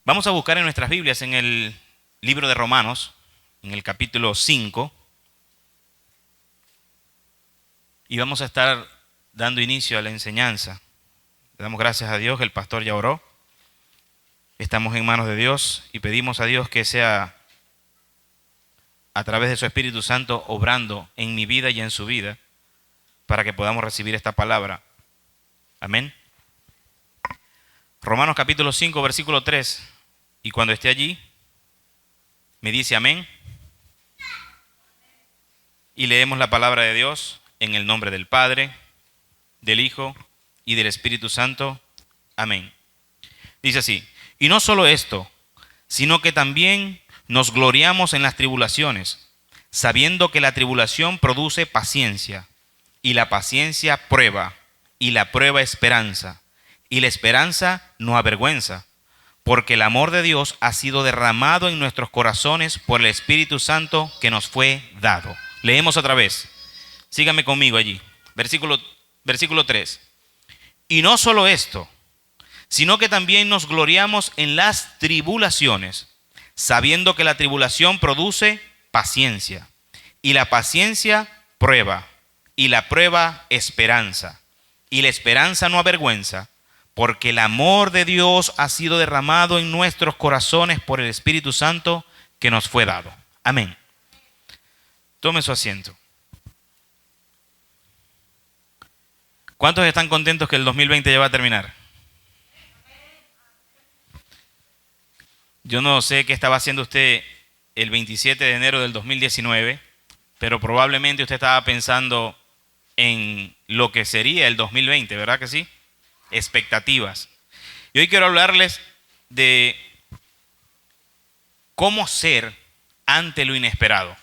Vamos a buscar en nuestras Biblias en el libro de Romanos, en el capítulo 5, y vamos a estar dando inicio a la enseñanza. Le damos gracias a Dios, el pastor ya oró. Estamos en manos de Dios y pedimos a Dios que sea a través de su Espíritu Santo obrando en mi vida y en su vida para que podamos recibir esta palabra. Amén. Romanos capítulo 5, versículo 3. Y cuando esté allí, me dice amén. Y leemos la palabra de Dios en el nombre del Padre, del Hijo y del Espíritu Santo. Amén. Dice así: y no solo esto, sino que también nos gloriamos en las tribulaciones, sabiendo que la tribulación produce paciencia, y la paciencia prueba, y la prueba esperanza, y la esperanza no avergüenza, porque el amor de Dios ha sido derramado en nuestros corazones por el Espíritu Santo que nos fue dado. Leemos otra vez. Síganme conmigo allí. Versículo 3. Y no solo esto, sino que también nos gloriamos en las tribulaciones, sabiendo que la tribulación produce paciencia, y la paciencia prueba, y la prueba esperanza, y la esperanza no avergüenza, porque el amor de Dios ha sido derramado en nuestros corazones por el Espíritu Santo que nos fue dado. Amén. Tome su asiento. ¿Cuántos están contentos que el 2020 ya va a terminar? Yo no sé qué estaba haciendo usted el 27 de enero del 2019, pero probablemente usted estaba pensando en lo que sería el 2020, ¿verdad que sí? Expectativas. Y hoy quiero hablarles de cómo ser ante lo inesperado,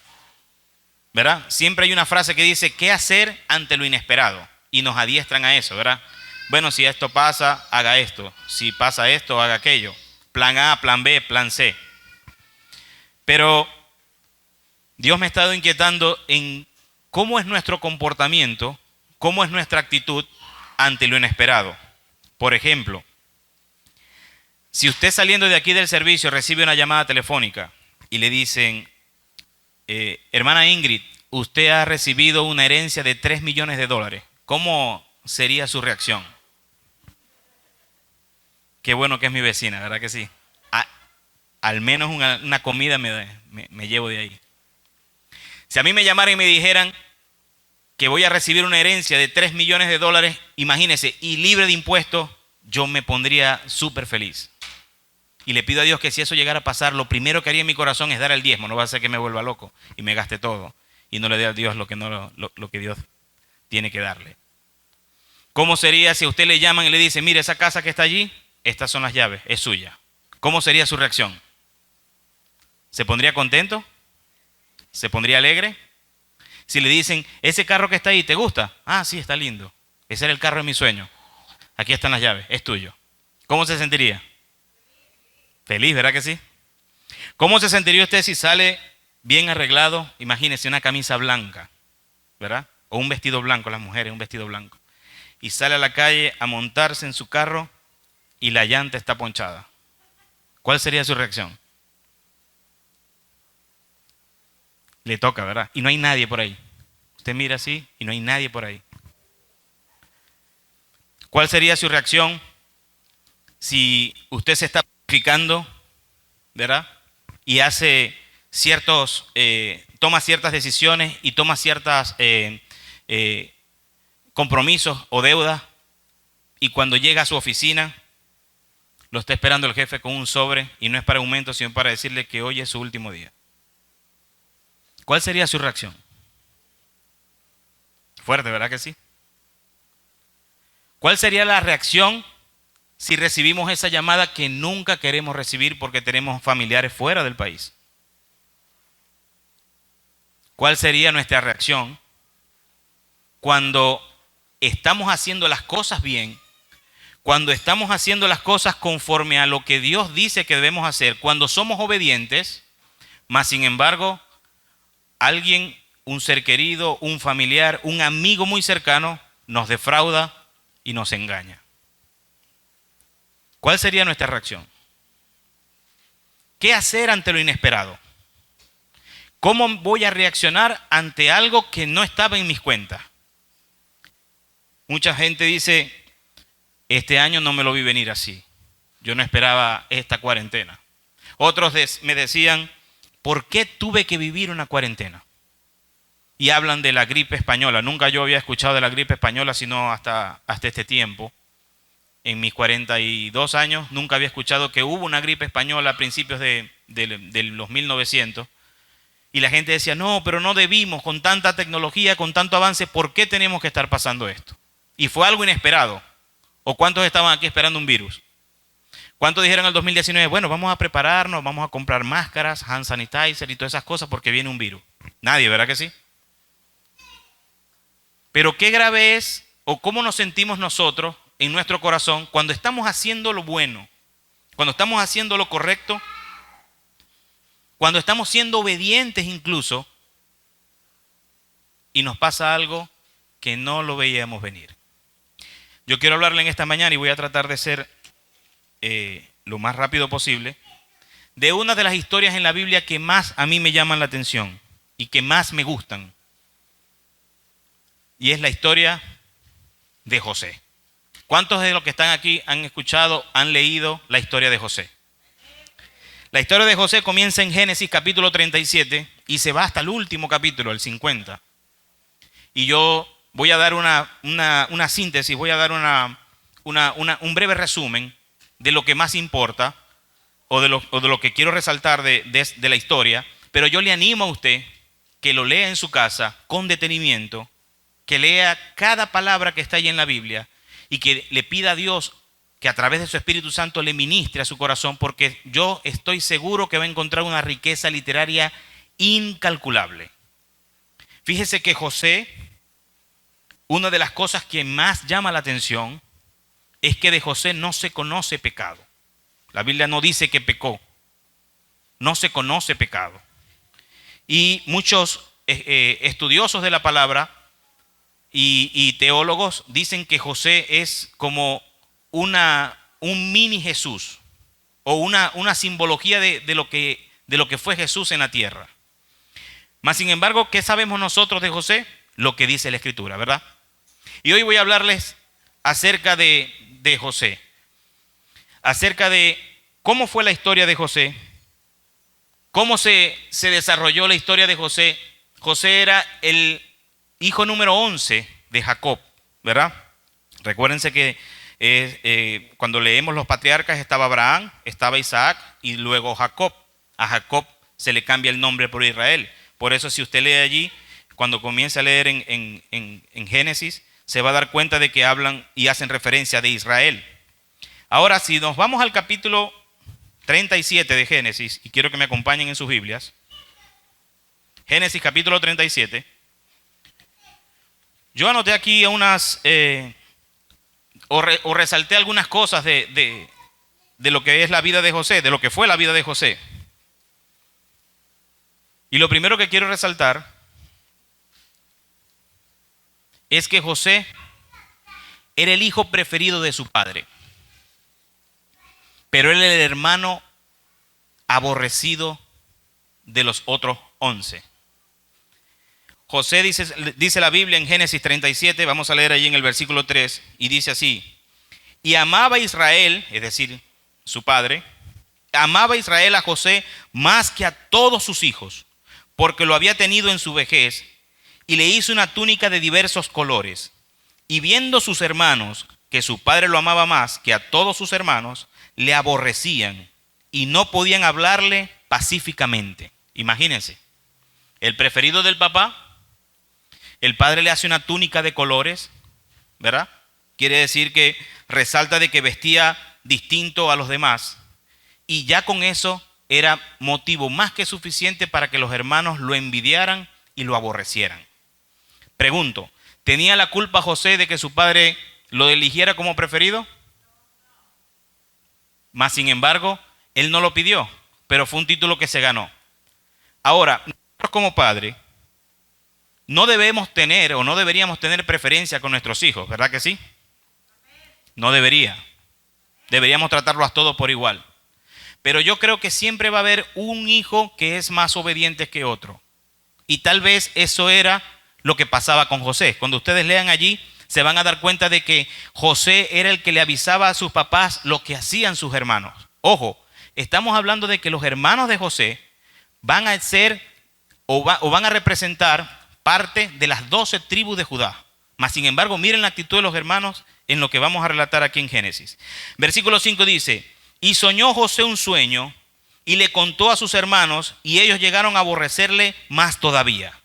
¿verdad? Siempre hay una frase que dice, ¿qué hacer ante lo inesperado? Y nos adiestran a eso, ¿verdad? Bueno, si esto pasa, haga esto. Si pasa esto, haga aquello. Plan A, plan B, plan C. Pero Dios me ha estado inquietando en cómo es nuestro comportamiento, cómo es nuestra actitud ante lo inesperado. Por ejemplo, si usted saliendo de aquí del servicio recibe una llamada telefónica y le dicen, hermana Ingrid, usted ha recibido una herencia de 3 millones de dólares, ¿cómo sería su reacción? Qué bueno que es mi vecina, ¿verdad que sí? Al menos una comida me llevo de ahí. Si a mí me llamaran y me dijeran que voy a recibir una herencia de 3 millones de dólares, imagínese, y libre de impuestos, yo me pondría súper feliz. Y le pido a Dios que si eso llegara a pasar, lo primero que haría en mi corazón es dar el diezmo. No va a ser que me vuelva loco y me gaste todo y no le dé a Dios lo que Dios tiene que darle. ¿Cómo sería si a usted le llaman y le dicen, mire, esa casa que está allí, estas son las llaves, es suya? ¿Cómo sería su reacción? ¿Se pondría contento? ¿Se pondría alegre? Si le dicen, ese carro que está ahí, ¿te gusta? Ah, sí, está lindo. Ese era el carro de mi sueño. Aquí están las llaves, es tuyo. ¿Cómo se sentiría? Feliz, ¿verdad que sí? ¿Cómo se sentiría usted si sale bien arreglado? Imagínese una camisa blanca, ¿verdad? O un vestido blanco, las mujeres, un vestido blanco. Y sale a la calle a montarse en su carro y la llanta está ponchada. ¿Cuál sería su reacción? Le toca, ¿verdad? Y no hay nadie por ahí. Usted mira así y no hay nadie por ahí. ¿Cuál sería su reacción si usted se está planificando, ¿verdad? Y hace toma ciertas decisiones y toma ciertos compromisos o deudas, y cuando llega a su oficina, lo está esperando el jefe con un sobre, y no es para aumento, sino para decirle que hoy es su último día? ¿Cuál sería su reacción? Fuerte, ¿verdad que sí? ¿Cuál sería la reacción si recibimos esa llamada que nunca queremos recibir porque tenemos familiares fuera del país? ¿Cuál sería nuestra reacción cuando estamos haciendo las cosas bien, cuando estamos haciendo las cosas conforme a lo que Dios dice que debemos hacer, cuando somos obedientes, mas sin embargo, alguien, un ser querido, un familiar, un amigo muy cercano, nos defrauda y nos engaña? ¿Cuál sería nuestra reacción? ¿Qué hacer ante lo inesperado? ¿Cómo voy a reaccionar ante algo que no estaba en mis cuentas? Mucha gente dice, este año no me lo vi venir así. Yo no esperaba esta cuarentena. Otros me decían, ¿por qué tuve que vivir una cuarentena? Y hablan de la gripe española. Nunca yo había escuchado de la gripe española, sino hasta este tiempo. En mis 42 años nunca había escuchado que hubo una gripe española a principios de los 1900. Y la gente decía, no, pero no debimos, con tanta tecnología, con tanto avance, ¿por qué tenemos que estar pasando esto? Y fue algo inesperado. ¿O cuántos estaban aquí esperando un virus? ¿Cuántos dijeron en el 2019, bueno, vamos a prepararnos, vamos a comprar máscaras, hand sanitizer y todas esas cosas porque viene un virus? Nadie, ¿verdad que sí? Pero qué grave es, o cómo nos sentimos nosotros en nuestro corazón cuando estamos haciendo lo bueno, cuando estamos haciendo lo correcto, cuando estamos siendo obedientes incluso, y nos pasa algo que no lo veíamos venir. Yo quiero hablarle en esta mañana y voy a tratar de ser lo más rápido posible, de una de las historias en la Biblia que más a mí me llaman la atención y que más me gustan. Y es la historia de José. ¿Cuántos de los que están aquí han escuchado, han leído la historia de José? La historia de José comienza en Génesis capítulo 37 y se va hasta el último capítulo, el 50. Y yo voy a dar una síntesis, voy a dar un breve resumen de lo que más importa o de lo que quiero resaltar de la historia, pero yo le animo a usted que lo lea en su casa con detenimiento, que lea cada palabra que está ahí en la Biblia y que le pida a Dios que a través de su Espíritu Santo le ministre a su corazón, porque yo estoy seguro que va a encontrar una riqueza literaria incalculable. Fíjese que José, una de las cosas que más llama la atención es que de José no se conoce pecado. La Biblia no dice que pecó, no se conoce pecado. Y muchos estudiosos de la palabra y teólogos dicen que José es como un mini Jesús o una simbología de lo que fue Jesús en la tierra. Mas sin embargo, ¿qué sabemos nosotros de José? Lo que dice la Escritura, ¿verdad? Y hoy voy a hablarles acerca de José, acerca de cómo fue la historia de José, cómo se desarrolló la historia de José. José era el hijo número 11 de Jacob, ¿verdad? Recuérdense que cuando leemos los patriarcas estaba Abraham, estaba Isaac y luego Jacob. A Jacob se le cambia el nombre por Israel. Por eso si usted lee allí, cuando comience a leer en Génesis, se va a dar cuenta de que hablan y hacen referencia de Israel. Ahora, si nos vamos al capítulo 37 de Génesis, y quiero que me acompañen en sus Biblias, Génesis capítulo 37, yo anoté aquí o resalté algunas cosas de lo que es la vida de José, de lo que fue la vida de José. Y lo primero que quiero resaltar es que José era el hijo preferido de su padre, pero él era el hermano aborrecido de los otros 11. José dice la Biblia en Génesis 37, vamos a leer allí en el versículo 3, y dice así: y amaba a Israel, es decir, su padre, amaba a Israel a José más que a todos sus hijos, porque lo había tenido en su vejez, y le hizo una túnica de diversos colores. Y viendo sus hermanos que su padre lo amaba más que a todos sus hermanos, le aborrecían y no podían hablarle pacíficamente. Imagínense, el preferido del papá, el padre le hace una túnica de colores, ¿verdad? Quiere decir que resalta de que vestía distinto a los demás, y ya con eso era motivo más que suficiente para que los hermanos lo envidiaran y lo aborrecieran. Pregunto, ¿tenía la culpa José de que su padre lo eligiera como preferido? Mas sin embargo, él no lo pidió, pero fue un título que se ganó. Ahora, nosotros como padre no debemos tener o no deberíamos tener preferencia con nuestros hijos, ¿verdad que sí? No debería. Deberíamos tratarlos a todos por igual. Pero yo creo que siempre va a haber un hijo que es más obediente que otro. Y tal vez eso era lo que pasaba con José. Cuando ustedes lean allí, se van a dar cuenta de que José era el que le avisaba a sus papás lo que hacían sus hermanos. Ojo, estamos hablando de que los hermanos de José van a ser o van a representar parte de las 12 tribus de Judá. Mas, sin embargo, miren la actitud de los hermanos en lo que vamos a relatar aquí en Génesis. Versículo 5 dice: y soñó José un sueño y le contó a sus hermanos, y ellos llegaron a aborrecerle más todavía.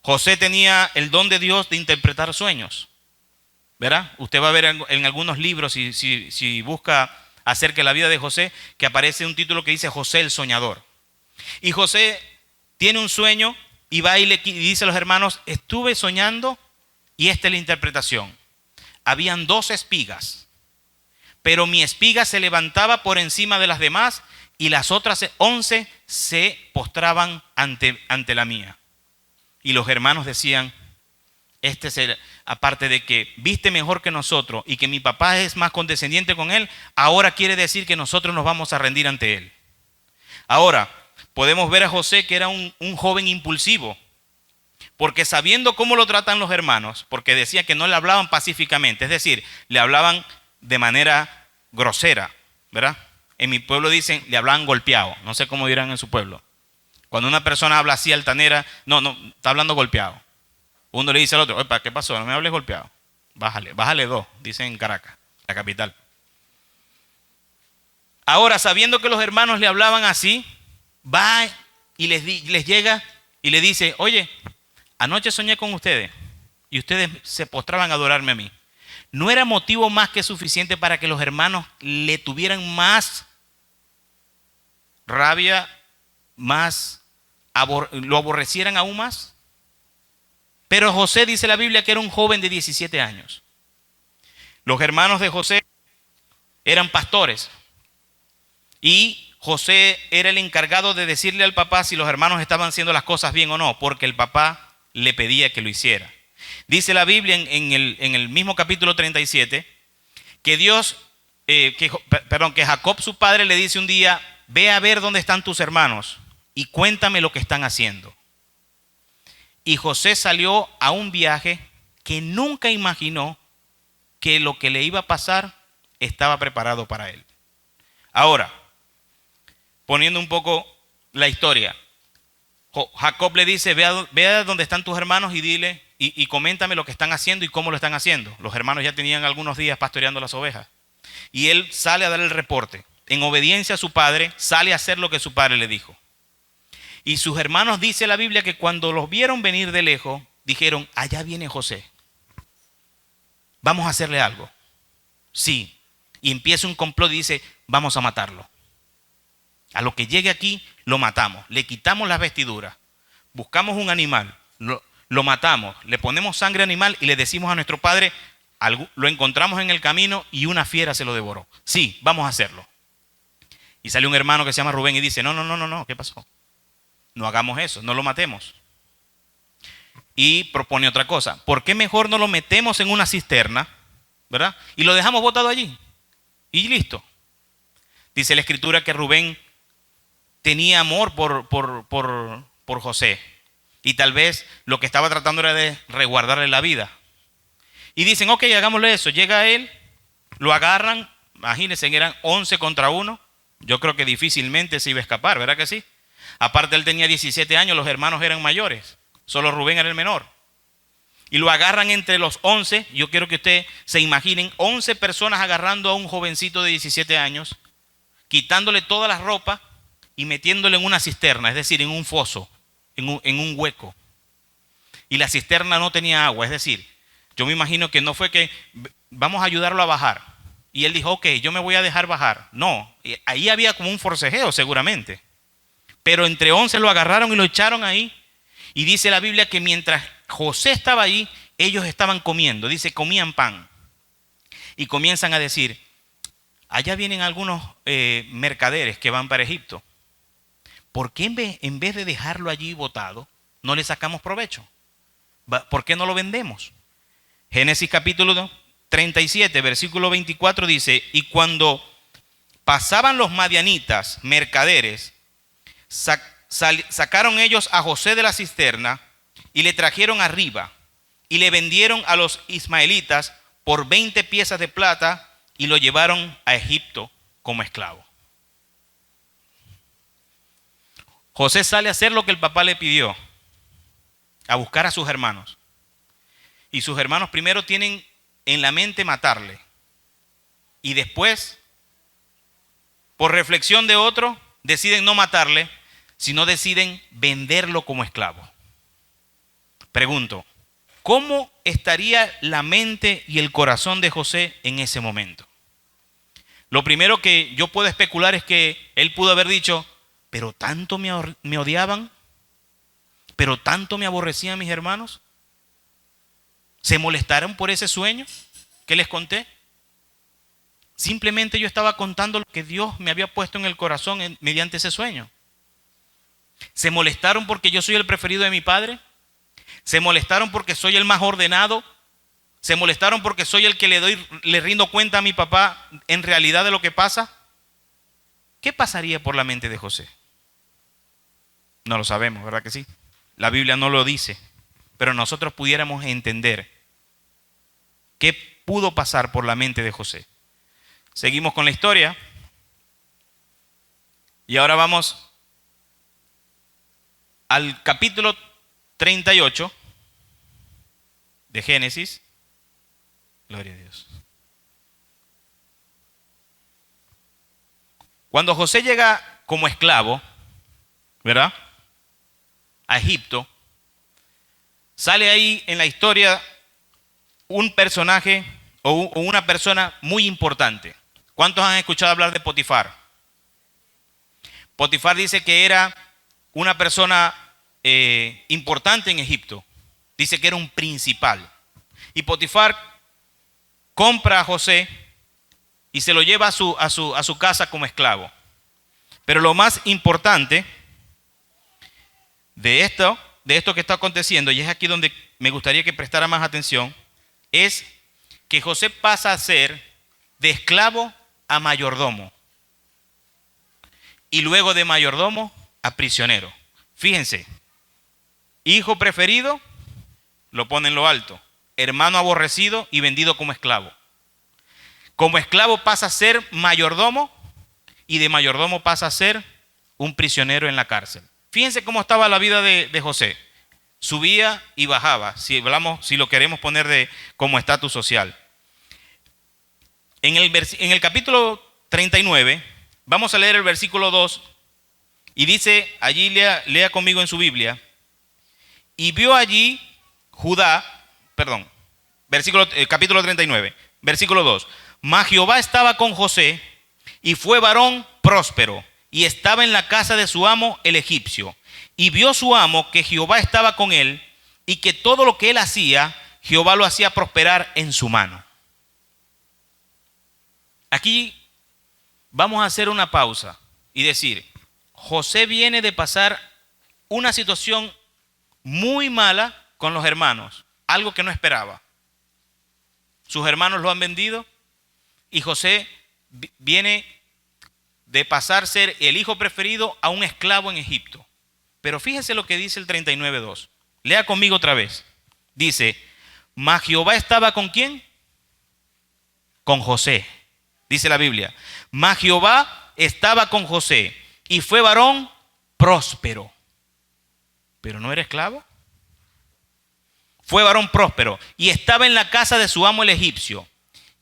José tenía el don de Dios de interpretar sueños, ¿verdad? Usted va a ver en algunos libros, si busca acerca de la vida de José, que aparece un título que dice José el soñador. Y José tiene un sueño y va y le dice a los hermanos: estuve soñando y esta es la interpretación. Habían 2 espigas, pero mi espiga se levantaba por encima de las demás y las otras 11 se postraban ante la mía. Y los hermanos decían: aparte de que viste mejor que nosotros y que mi papá es más condescendiente con él, ahora quiere decir que nosotros nos vamos a rendir ante él. Ahora, podemos ver a José que era un joven impulsivo, porque sabiendo cómo lo tratan los hermanos, porque decía que no le hablaban pacíficamente, es decir, le hablaban de manera grosera, ¿verdad? En mi pueblo dicen, le hablaban golpeado, no sé cómo dirán en su pueblo. Cuando una persona habla así altanera, no, está hablando golpeado. Uno le dice al otro: oye, ¿qué pasó? No me hables golpeado. Bájale 2, dicen en Caracas, la capital. Ahora, sabiendo que los hermanos le hablaban así, va y les llega y le dice: oye, anoche soñé con ustedes y ustedes se postraban a adorarme a mí. ¿No era motivo más que suficiente para que los hermanos le tuvieran más rabia, lo aborrecieran aún más? Pero José, dice la Biblia, que era un joven de 17 años. Los hermanos de José eran pastores y José era el encargado de decirle al papá si los hermanos estaban haciendo las cosas bien o no, porque el papá le pedía que lo hiciera. Dice la Biblia en el mismo capítulo 37 que que Jacob, su padre, le dice un día: ve a ver dónde están tus hermanos y cuéntame lo que están haciendo. Y José salió a un viaje que nunca imaginó que lo que le iba a pasar estaba preparado para él. Ahora, poniendo un poco la historia, Jacob le dice: ve a donde están tus hermanos y dile y coméntame lo que están haciendo y cómo lo están haciendo. Los hermanos ya tenían algunos días pastoreando las ovejas. Y él sale a dar el reporte. En obediencia a su padre, sale a hacer lo que su padre le dijo. Y sus hermanos, dice la Biblia, que cuando los vieron venir de lejos, dijeron: allá viene José. Vamos a hacerle algo. Sí. Y empieza un complot y dice: vamos a matarlo. A lo que llegue aquí, lo matamos. Le quitamos las vestiduras. Buscamos un animal. Lo matamos. Le ponemos sangre animal y le decimos a nuestro padre: lo encontramos en el camino y una fiera se lo devoró. Sí, vamos a hacerlo. Y sale un hermano que se llama Rubén y dice: no, ¿qué pasó? No hagamos eso, no lo matemos. Y propone otra cosa: ¿por qué mejor no lo metemos en una cisterna, ¿verdad? Y lo dejamos botado allí. Y listo. Dice la Escritura que Rubén tenía amor por José. Y tal vez lo que estaba tratando era de resguardarle la vida. Y dicen: ok, hagámosle eso. Llega él, lo agarran. Imagínense, eran 11 contra 1. Yo creo que difícilmente se iba a escapar, ¿verdad que sí? Aparte, él tenía 17 años, los hermanos eran mayores. Solo Rubén era el menor. Y lo agarran entre los 11. Yo quiero que ustedes se imaginen 11 personas agarrando a un jovencito de 17 años, quitándole toda la ropa y metiéndole en una cisterna, es decir, en un foso, en un hueco. Y la cisterna no tenía agua, es decir, yo me imagino que no fue que vamos a ayudarlo a bajar. Y él dijo: ok, yo me voy a dejar bajar. No, ahí había como un forcejeo seguramente. Pero entre 11 lo agarraron y lo echaron ahí. Y dice la Biblia que mientras José estaba ahí, ellos estaban comiendo. Dice, comían pan. Y comienzan a decir: allá vienen algunos mercaderes que van para Egipto. ¿Por qué en vez de dejarlo allí botado, no le sacamos provecho? ¿Por qué no lo vendemos? Génesis capítulo 37, versículo 24 dice: y cuando pasaban los madianitas, mercaderes, sacaron ellos a José de la cisterna y le trajeron arriba y le vendieron a los ismaelitas por 20 piezas de plata y lo llevaron a Egipto como esclavo. José sale a hacer lo que el papá le pidió, a buscar a sus hermanos. Y sus hermanos primero tienen en la mente matarle. Y después, por reflexión de otro, deciden no matarle, sino deciden venderlo como esclavo. Pregunto, ¿cómo estaría la mente y el corazón de José en ese momento? Lo primero que yo puedo especular es que él pudo haber dicho, pero tanto me odiaban, pero tanto me aborrecían mis hermanos. ¿Se molestaron por ese sueño que les conté? Simplemente yo estaba contando lo que Dios me había puesto en el corazón mediante ese sueño. ¿Se molestaron porque yo soy el preferido de mi padre? ¿Se molestaron porque soy el más ordenado? ¿Se molestaron porque soy el que le rindo cuenta a mi papá en realidad de lo que pasa? ¿Qué pasaría por la mente de José? No lo sabemos, ¿verdad que sí? La Biblia no lo dice, pero nosotros pudiéramos entender qué pudo pasar por la mente de José. Seguimos con la historia y ahora vamos al capítulo 38 de Génesis. Gloria a Dios. Cuando José llega como esclavo, ¿verdad?, a Egipto, sale ahí en la historia un personaje o una persona muy importante. ¿Cuántos han escuchado hablar de Potifar? Potifar dice que era una persona importante en Egipto. Dice que era un principal. Y Potifar compra a José y se lo lleva a su casa como esclavo. Pero lo más importante de esto que está aconteciendo, y es aquí donde me gustaría que prestara más atención, es que José pasa a ser de esclavo a mayordomo. Y luego de mayordomo a prisionero. Fíjense, hijo preferido, lo pone en lo alto. Hermano aborrecido y vendido como esclavo. Como esclavo pasa a ser mayordomo y de mayordomo pasa a ser un prisionero en la cárcel. Fíjense cómo estaba la vida de José. Subía y bajaba, si lo queremos poner de como estatus social. En el capítulo 39, vamos a leer el versículo 2 y dice, allí lea conmigo en su Biblia, y vio allí capítulo 39, versículo 2, mas Jehová estaba con José y fue varón próspero y estaba en la casa de su amo el egipcio. Y vio su amo que Jehová estaba con él y que todo lo que él hacía, Jehová lo hacía prosperar en su mano. Aquí vamos a hacer una pausa y decir, José viene de pasar una situación muy mala con los hermanos, algo que no esperaba. Sus hermanos lo han vendido y José viene de pasar a ser el hijo preferido a un esclavo en Egipto. Pero fíjese lo que dice el 39:2. Lea conmigo otra vez. Dice, mas Jehová estaba ¿con quién? Con José. Dice la Biblia, mas Jehová estaba con José y fue varón próspero. ¿Pero no era esclavo? Fue varón próspero y estaba en la casa de su amo el egipcio.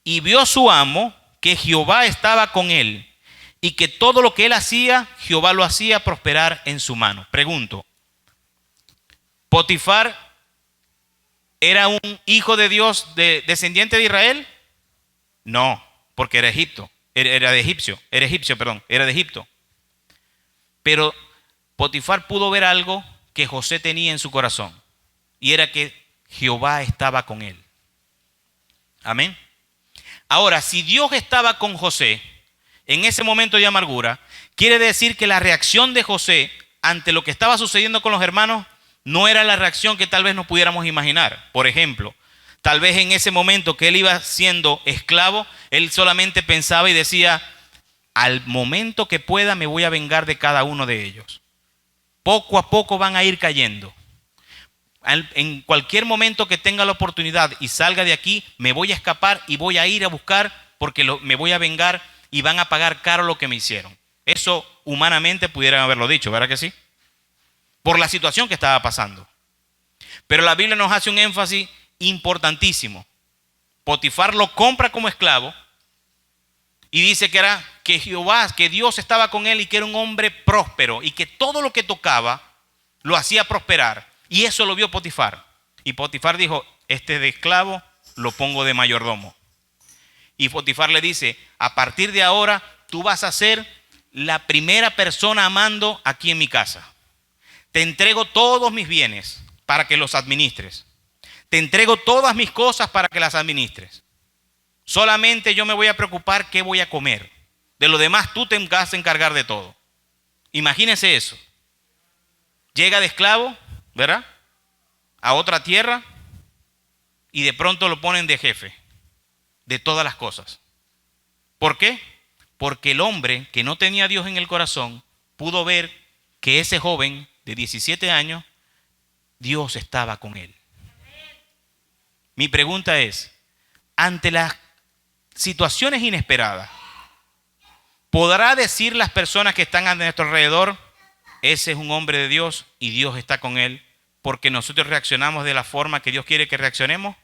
Y vio su amo que Jehová estaba con él y que todo lo que él hacía, Jehová lo hacía prosperar en su mano. Pregunto, ¿Potifar era un hijo de Dios descendiente de Israel? No, porque era de Egipto. Pero Potifar pudo ver algo que José tenía en su corazón, y era que Jehová estaba con él. Amén. Ahora, si Dios estaba con José en ese momento de amargura, quiere decir que la reacción de José ante lo que estaba sucediendo con los hermanos no era la reacción que tal vez nos pudiéramos imaginar. Por ejemplo, tal vez en ese momento que él iba siendo esclavo, él solamente pensaba y decía, al momento que pueda me voy a vengar de cada uno de ellos. Poco a poco van a ir cayendo. En cualquier momento que tenga la oportunidad y salga de aquí, me voy a escapar y voy a ir a buscar porque me voy a vengar y van a pagar caro lo que me hicieron. Eso humanamente pudieran haberlo dicho, ¿verdad que sí? Por la situación que estaba pasando. Pero la Biblia nos hace un énfasis importantísimo. Potifar lo compra como esclavo y dice que Jehová, que Dios estaba con él y que era un hombre próspero y que todo lo que tocaba lo hacía prosperar. Y eso lo vio Potifar. Y Potifar dijo, este de esclavo lo pongo de mayordomo. Y Potifar le dice, a partir de ahora tú vas a ser la primera persona amando aquí en mi casa. Te entrego todos mis bienes para que los administres. Te entrego todas mis cosas para que las administres. Solamente yo me voy a preocupar qué voy a comer. De lo demás tú te vas a encargar de todo. Imagínense eso. Llega de esclavo, ¿verdad? A otra tierra y de pronto lo ponen de jefe de todas las cosas. ¿Por qué? Porque el hombre que no tenía a Dios en el corazón pudo ver que ese joven de 17 años, Dios estaba con él. Mi pregunta es, ante las situaciones inesperadas, ¿podrá decir las personas que están a nuestro alrededor, ese es un hombre de Dios y Dios está con él, porque nosotros reaccionamos de la forma que Dios quiere que reaccionemos?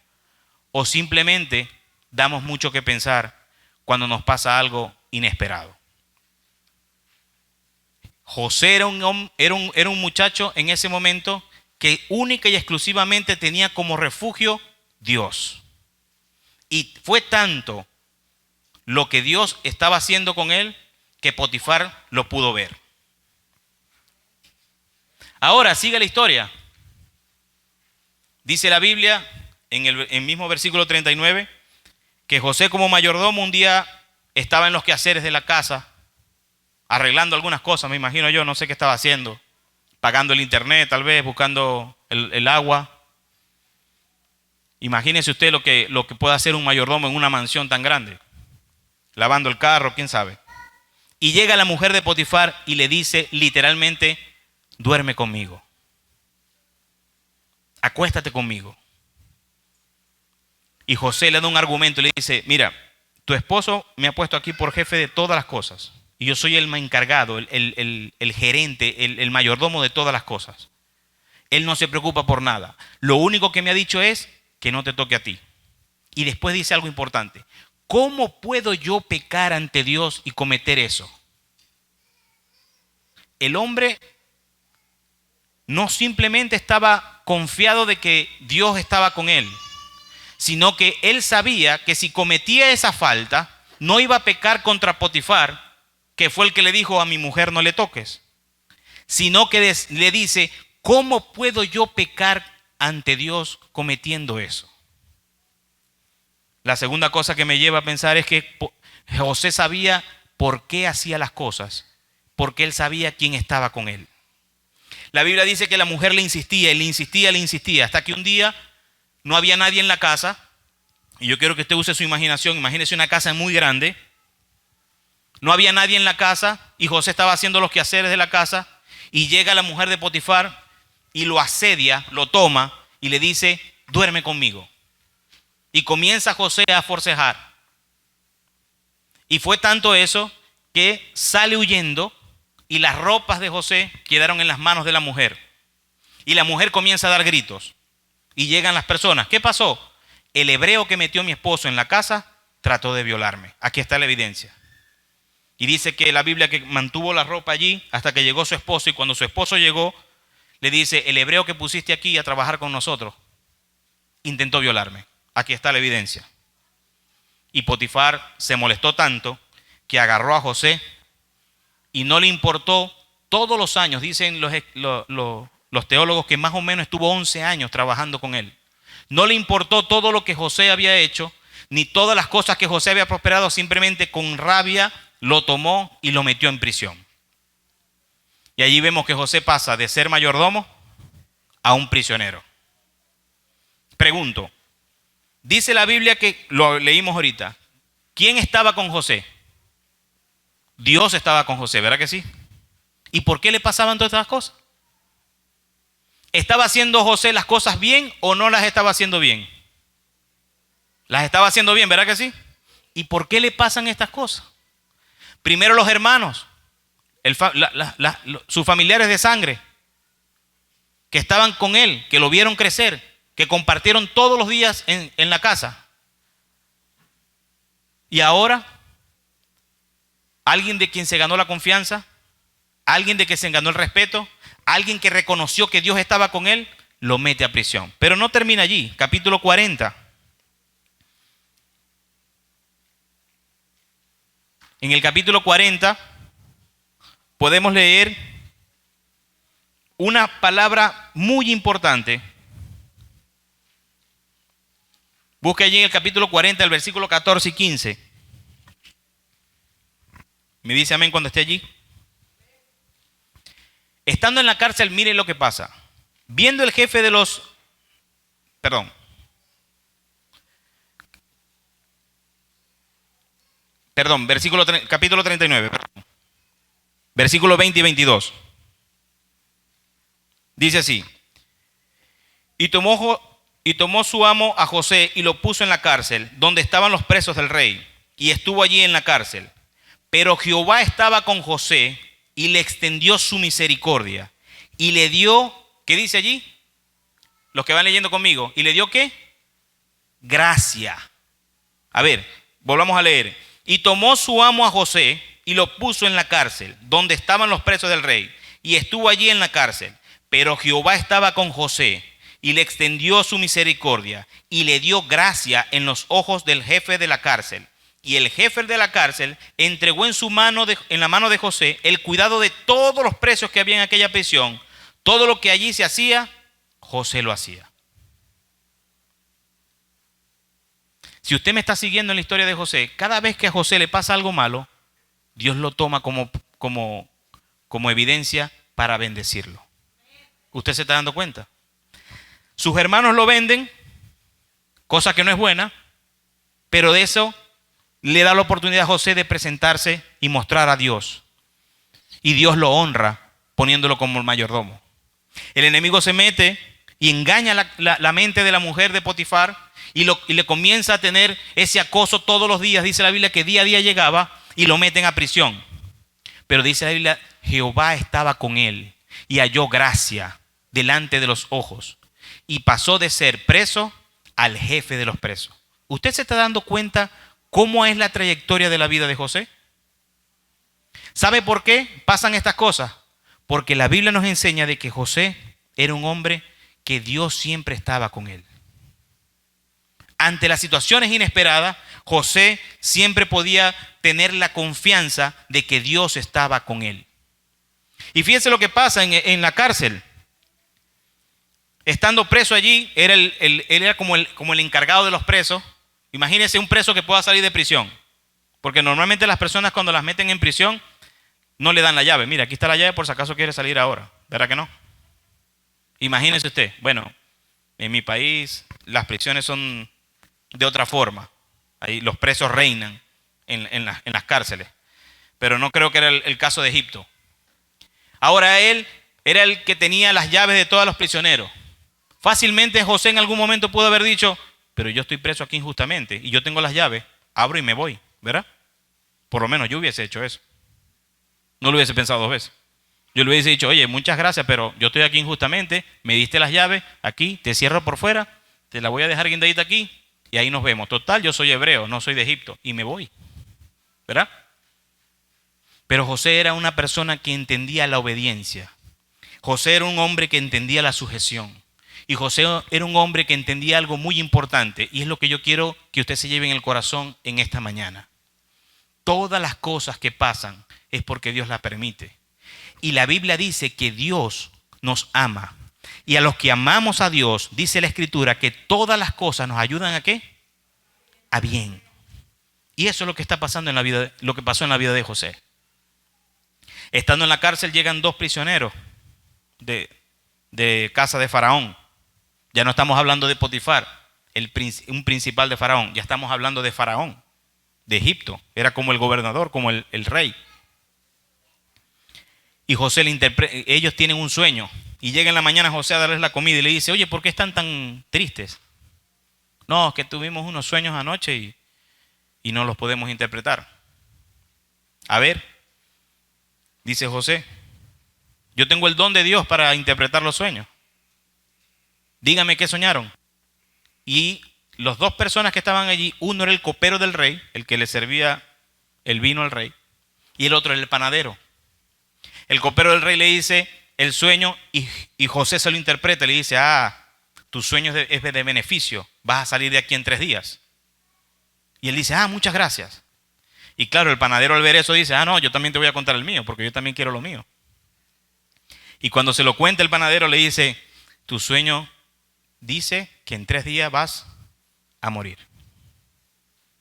¿O simplemente damos mucho que pensar cuando nos pasa algo inesperado? José era un muchacho en ese momento que única y exclusivamente tenía como refugio Dios. Y fue tanto lo que Dios estaba haciendo con él que Potifar lo pudo ver. Ahora sigue la historia. Dice la Biblia en el mismo versículo 39 que José como mayordomo un día estaba en los quehaceres de la casa arreglando algunas cosas, me imagino yo, no sé qué estaba haciendo, pagando el internet tal vez, buscando el agua. Imagínese usted lo que puede hacer un mayordomo en una mansión tan grande, lavando el carro, quién sabe. Y llega la mujer de Potifar y le dice literalmente, duerme conmigo, acuéstate conmigo. Y José le da un argumento y le dice, mira, tu esposo me ha puesto aquí por jefe de todas las cosas. Y yo soy el encargado, el gerente, el mayordomo de todas las cosas. Él no se preocupa por nada. Lo único que me ha dicho es que no te toque a ti. Y después dice algo importante. ¿Cómo puedo yo pecar ante Dios y cometer eso? El hombre no simplemente estaba confiado de que Dios estaba con él, sino que él sabía que si cometía esa falta, no iba a pecar contra Potifar, que fue el que le dijo a mi mujer no le toques, sino que le dice, ¿cómo puedo yo pecar ante Dios cometiendo eso? La segunda cosa que me lleva a pensar es que José sabía por qué hacía las cosas, porque él sabía quién estaba con él. La Biblia dice que la mujer le insistía, hasta que un día no había nadie en la casa. Y yo quiero que usted use su imaginación. Imagínese una casa muy grande. No había nadie en la casa y José estaba haciendo los quehaceres de la casa. Y llega la mujer de Potifar y lo asedia, lo toma y le dice, duerme conmigo. Y comienza José a forcejar. Y fue tanto eso que sale huyendo y las ropas de José quedaron en las manos de la mujer. Y la mujer comienza a dar gritos. Y llegan las personas. ¿Qué pasó? El hebreo que metió a mi esposo en la casa trató de violarme. Aquí está la evidencia. Y dice que la Biblia que mantuvo la ropa allí hasta que llegó su esposo. Y cuando su esposo llegó, le dice, el hebreo que pusiste aquí a trabajar con nosotros intentó violarme. Aquí está la evidencia. Y Potifar se molestó tanto que agarró a José y no le importó todos los años. Dicen los teólogos que más o menos estuvo 11 años trabajando con él. No le importó todo lo que José había hecho, ni todas las cosas que José había prosperado, simplemente con rabia lo tomó y lo metió en prisión. Y allí vemos que José pasa de ser mayordomo a un prisionero. Pregunto, dice la Biblia que lo leímos ahorita, ¿quién estaba con José? Dios estaba con José, ¿verdad que sí? ¿Y por qué le pasaban todas estas cosas? ¿Estaba haciendo José las cosas bien o no las estaba haciendo bien? Las estaba haciendo bien, ¿verdad que sí? ¿Y por qué le pasan estas cosas? Primero los hermanos, sus familiares de sangre, que estaban con él, que lo vieron crecer, que compartieron todos los días en la casa. Y ahora, alguien de quien se ganó la confianza, alguien de quien se ganó el respeto, alguien que reconoció que Dios estaba con él, lo mete a prisión. Pero no termina allí. Capítulo 40. En el capítulo 40 podemos leer una palabra muy importante. Busque allí en el capítulo 40, el versículo 14 y 15. Me dice amén cuando esté allí. Estando en la cárcel, mire lo que pasa. Viendo el jefe de los... Capítulo 39. Versículo 20 y 22. Dice así. Y tomó su amo a José y lo puso en la cárcel, donde estaban los presos del rey, y estuvo allí en la cárcel. Pero Jehová estaba con José y le extendió su misericordia y le dio, ¿qué dice allí? Los que van leyendo conmigo, ¿y le dio qué? Gracia. A ver, volvamos a leer. Y tomó su amo a José y lo puso en la cárcel, donde estaban los presos del rey, y estuvo allí en la cárcel. Pero Jehová estaba con José y le extendió su misericordia y le dio gracia en los ojos del jefe de la cárcel. Y el jefe de la cárcel entregó en la mano de José el cuidado de todos los presos que había en aquella prisión. Todo lo que allí se hacía, José lo hacía. Si usted me está siguiendo en la historia de José, cada vez que a José le pasa algo malo, Dios lo toma como evidencia para bendecirlo. ¿Usted se está dando cuenta? Sus hermanos lo venden, cosa que no es buena, pero de eso le da la oportunidad a José de presentarse y mostrar a Dios. Y Dios lo honra poniéndolo como el mayordomo. El enemigo se mete y engaña la mente de la mujer de Potifar y le comienza a tener ese acoso todos los días. Dice la Biblia que día a día llegaba y lo meten a prisión. Pero dice la Biblia, Jehová estaba con él y halló gracia delante de los ojos. Y pasó de ser preso al jefe de los presos. ¿Usted se está dando cuenta cómo es la trayectoria de la vida de José? ¿Sabe por qué pasan estas cosas? Porque la Biblia nos enseña de que José era un hombre que Dios siempre estaba con él. Ante las situaciones inesperadas, José siempre podía tener la confianza de que Dios estaba con él. Y fíjense lo que pasa en la cárcel. Estando preso allí, él era como el encargado de los presos. Imagínense un preso que pueda salir de prisión. Porque normalmente las personas cuando las meten en prisión no le dan la llave. Mira, aquí está la llave por si acaso quiere salir ahora. ¿Verdad que no? Imagínese usted. Bueno, en mi país las prisiones son de otra forma. Ahí los presos reinan en las cárceles. Pero no creo que era el caso de Egipto. Ahora él era el que tenía las llaves de todos los prisioneros. Fácilmente José en algún momento pudo haber dicho, pero yo estoy preso aquí injustamente y yo tengo las llaves, abro y me voy, ¿verdad? Por lo menos yo hubiese hecho eso. No lo hubiese pensado dos veces. Yo le hubiese dicho, oye, muchas gracias, pero yo estoy aquí injustamente, me diste las llaves, aquí, te cierro por fuera, te la voy a dejar guindadita aquí y ahí nos vemos. Total, yo soy hebreo, no soy de Egipto y me voy, ¿verdad? Pero José era una persona que entendía la obediencia. José era un hombre que entendía la sujeción. Y José era un hombre que entendía algo muy importante, y es lo que yo quiero que usted se lleve en el corazón en esta mañana. Todas las cosas que pasan es porque Dios las permite. Y la Biblia dice que Dios nos ama. Y a los que amamos a Dios, dice la Escritura, que todas las cosas nos ayudan ¿a qué? A bien. Y eso es lo que está pasando en la vida, lo que pasó en la vida de José. Estando en la cárcel llegan dos prisioneros de casa de Faraón. Ya no estamos hablando de Potifar, un principal de Faraón. Ya estamos hablando de Faraón, de Egipto. Era como el gobernador, como el rey. Y ellos tienen un sueño. Y llega en la mañana José a darles la comida y le dice, oye, ¿por qué están tan tristes? No, es que tuvimos unos sueños anoche y no los podemos interpretar. A ver, dice José, yo tengo el don de Dios para interpretar los sueños. Dígame qué soñaron. Y las dos personas que estaban allí, uno era el copero del rey, el que le servía el vino al rey, y el otro era el panadero. El copero del rey le dice el sueño y José se lo interpreta, le dice, tu sueño es de beneficio, vas a salir de aquí en 3 días. Y él dice, muchas gracias. Y claro, el panadero al ver eso dice, no, yo también te voy a contar el mío, porque yo también quiero lo mío. Y cuando se lo cuenta el panadero le dice, tu sueño dice que en 3 días vas a morir.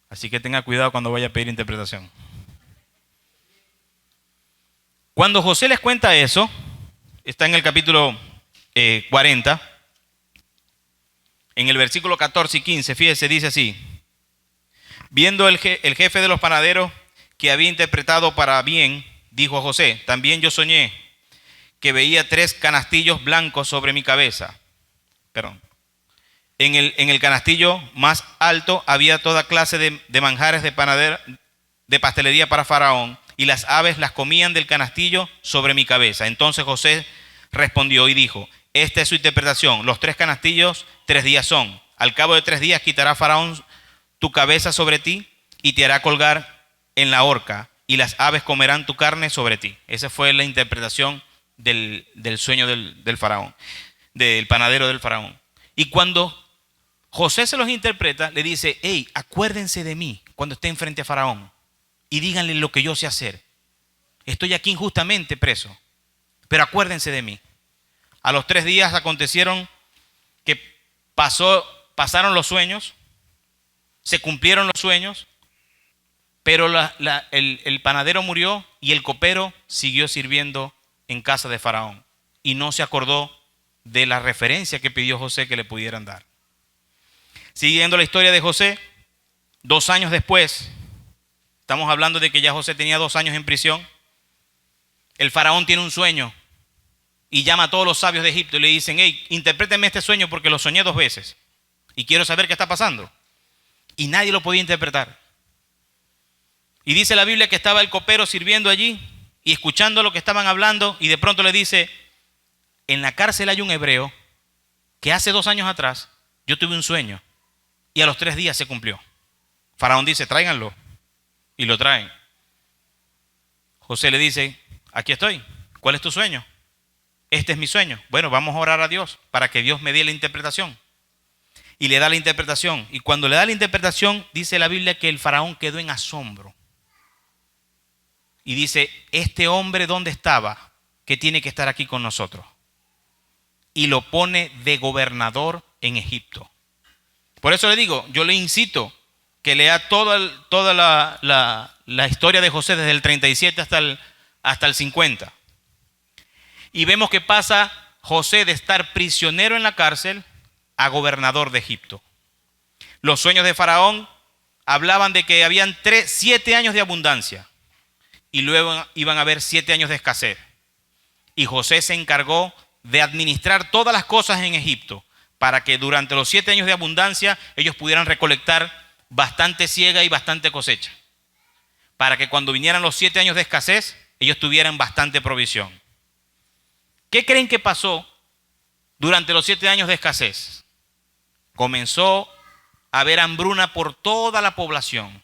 Así que tenga cuidado cuando vaya a pedir interpretación. Cuando José les cuenta eso, está en el capítulo 40, en el versículo 14 y 15, fíjese, dice así, viendo el jefe de los panaderos que había interpretado para bien, dijo a José, también yo soñé que veía 3 canastillos blancos sobre mi cabeza. Perdón. En el canastillo más alto había toda clase de manjares de pastelería para Faraón, y las aves las comían del canastillo sobre mi cabeza. Entonces José respondió y dijo, esta es su interpretación, los 3 canastillos 3 días son. Al cabo de 3 días quitará Faraón tu cabeza sobre ti y te hará colgar en la horca, y las aves comerán tu carne sobre ti. Esa fue la interpretación del sueño del Faraón, del panadero del Faraón. Y cuando José se los interpreta, le dice, hey, acuérdense de mí cuando estén frente a Faraón y díganle lo que yo sé hacer. Estoy aquí injustamente preso, pero acuérdense de mí. A los 3 días acontecieron que pasaron los sueños, se cumplieron los sueños, pero el panadero murió y el copero siguió sirviendo en casa de Faraón y no se acordó de la referencia que pidió José que le pudieran dar. Siguiendo la historia de José, 2 años después, estamos hablando de que ya José tenía 2 años en prisión, el Faraón tiene un sueño y llama a todos los sabios de Egipto y le dicen, hey, interprétenme este sueño porque lo soñé 2 veces y quiero saber qué está pasando. Y nadie lo podía interpretar. Y dice la Biblia que estaba el copero sirviendo allí y escuchando lo que estaban hablando, y de pronto le dice, en la cárcel hay un hebreo que hace 2 años atrás yo tuve un sueño y a los 3 días se cumplió. Faraón dice, tráiganlo, y lo traen. José le dice, aquí estoy, ¿cuál es tu sueño? Este es mi sueño. Bueno, vamos a orar a Dios para que Dios me dé la interpretación. Y le da la interpretación. Y cuando le da la interpretación, dice la Biblia que el Faraón quedó en asombro. Y dice, este hombre, ¿dónde estaba? Que tiene que estar aquí con nosotros. Y lo pone de gobernador en Egipto. Por eso le digo, yo le incito que lea toda la historia de José desde el 37 hasta el 50. Y vemos que pasa José de estar prisionero en la cárcel a gobernador de Egipto. Los sueños de Faraón hablaban de que habían 7 años de abundancia y luego iban a haber 7 años de escasez. Y José se encargó de administrar todas las cosas en Egipto para que durante los 7 años de abundancia ellos pudieran recolectar bastante siega y bastante cosecha. Para que cuando vinieran los 7 años de escasez, ellos tuvieran bastante provisión. ¿Qué creen que pasó durante los 7 años de escasez? Comenzó a haber hambruna por toda la población.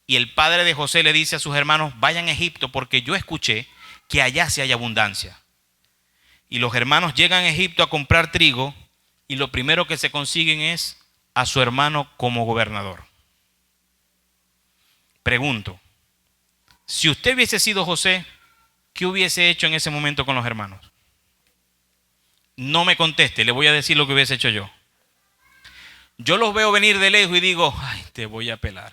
Y el padre de José le dice a sus hermanos, vayan a Egipto porque yo escuché que allá sí hay abundancia. Y los hermanos llegan a Egipto a comprar trigo y lo primero que se consiguen es a su hermano como gobernador. Pregunto, si usted hubiese sido José, ¿qué hubiese hecho en ese momento con los hermanos? No me conteste, le voy a decir lo que hubiese hecho yo. Yo los veo venir de lejos y digo, ay, te voy a pelar.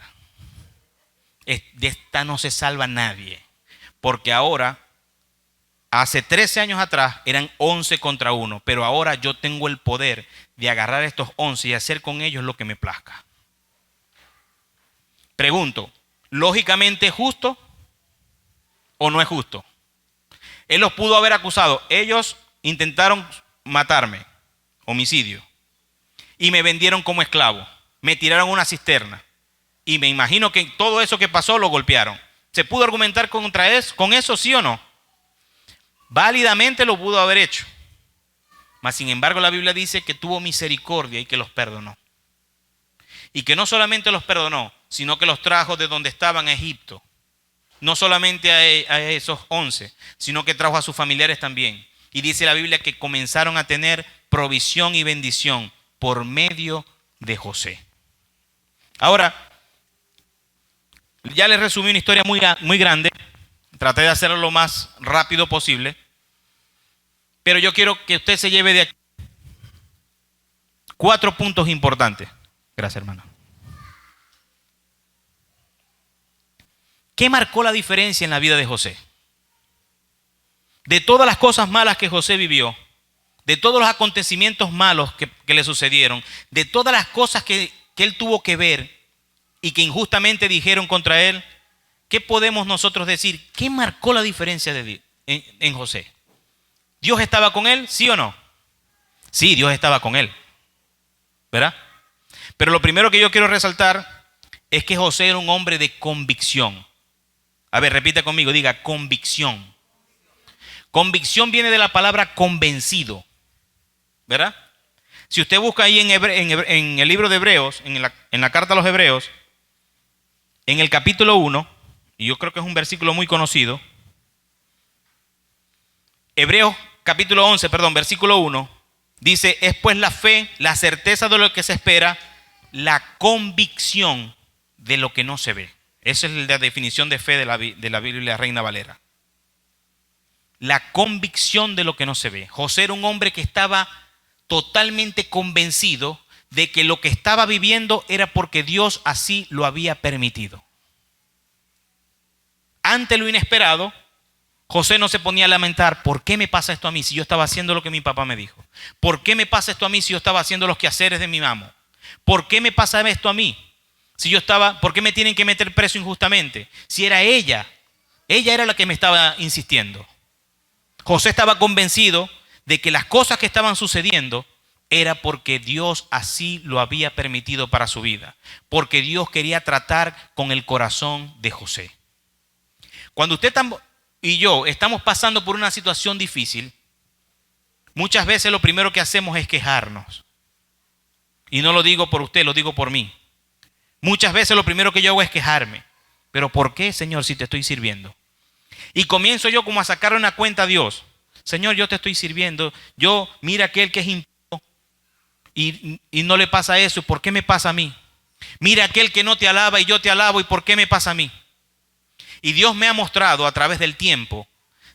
De esta no se salva nadie. Porque ahora, hace 13 años atrás, eran 11 contra 1. Pero ahora yo tengo el poder de agarrar a estos 11 y hacer con ellos lo que me plazca. Pregunto, ¿lógicamente es justo o no es justo? Él los pudo haber acusado. Ellos intentaron matarme, homicidio, y me vendieron como esclavo. Me tiraron a una cisterna. Y me imagino que todo eso que pasó lo golpearon. ¿Se pudo argumentar con eso, sí o no? Válidamente lo pudo haber hecho. Mas sin embargo la Biblia dice que tuvo misericordia y que los perdonó. Y que no solamente los perdonó, sino que los trajo de donde estaban a Egipto. No solamente a esos 11, sino que trajo a sus familiares también. Y dice la Biblia que comenzaron a tener provisión y bendición por medio de José. Ahora, ya les resumí una historia muy grande. Traté de hacerlo lo más rápido posible. Pero yo quiero que usted se lleve de aquí 4 puntos importantes. Gracias, hermano. ¿Qué marcó la diferencia en la vida de José? De todas las cosas malas que José vivió, de todos los acontecimientos malos que le sucedieron, de todas las cosas que él tuvo que ver y que injustamente dijeron contra él, ¿qué podemos nosotros decir? ¿Qué marcó la diferencia en José? ¿Dios estaba con él? ¿Sí o no? Sí, Dios estaba con él. ¿Verdad? Pero lo primero que yo quiero resaltar es que José era un hombre de convicción. A ver, repita conmigo, diga convicción. Convicción viene de la palabra convencido. ¿Verdad? Si usted busca ahí en el libro de Hebreos, en la carta a los Hebreos, en el capítulo 1, y yo creo que es un versículo muy conocido, Hebreos capítulo 11, versículo 1, dice, es pues la fe, la certeza de lo que se espera, la convicción de lo que no se ve. Esa es la definición de fe de la Biblia Reina Valera. La convicción de lo que no se ve. José era un hombre que estaba totalmente convencido de que lo que estaba viviendo era porque Dios así lo había permitido. Ante lo inesperado, José no se ponía a lamentar, ¿por qué me pasa esto a mí si yo estaba haciendo lo que mi papá me dijo? ¿Por qué me pasa esto a mí si yo estaba haciendo los quehaceres de mi amo? ¿Por qué me pasa esto a mí? ¿Por qué me tienen que meter preso injustamente? Si era ella era la que me estaba insistiendo. José estaba convencido de que las cosas que estaban sucediendo era porque Dios así lo había permitido para su vida. Porque Dios quería tratar con el corazón de José. Cuando usted y yo estamos pasando por una situación difícil, muchas veces lo primero que hacemos es quejarnos. Y no lo digo por usted, lo digo por mí. Muchas veces lo primero que yo hago es quejarme. ¿Pero por qué, Señor, si te estoy sirviendo? Y comienzo yo como a sacarle una cuenta a Dios. Señor, yo te estoy sirviendo. Mira aquel que es impuro y no le pasa eso. ¿Por qué me pasa a mí? Mira aquel que no te alaba y yo te alabo. ¿Y por qué me pasa a mí? Y Dios me ha mostrado a través del tiempo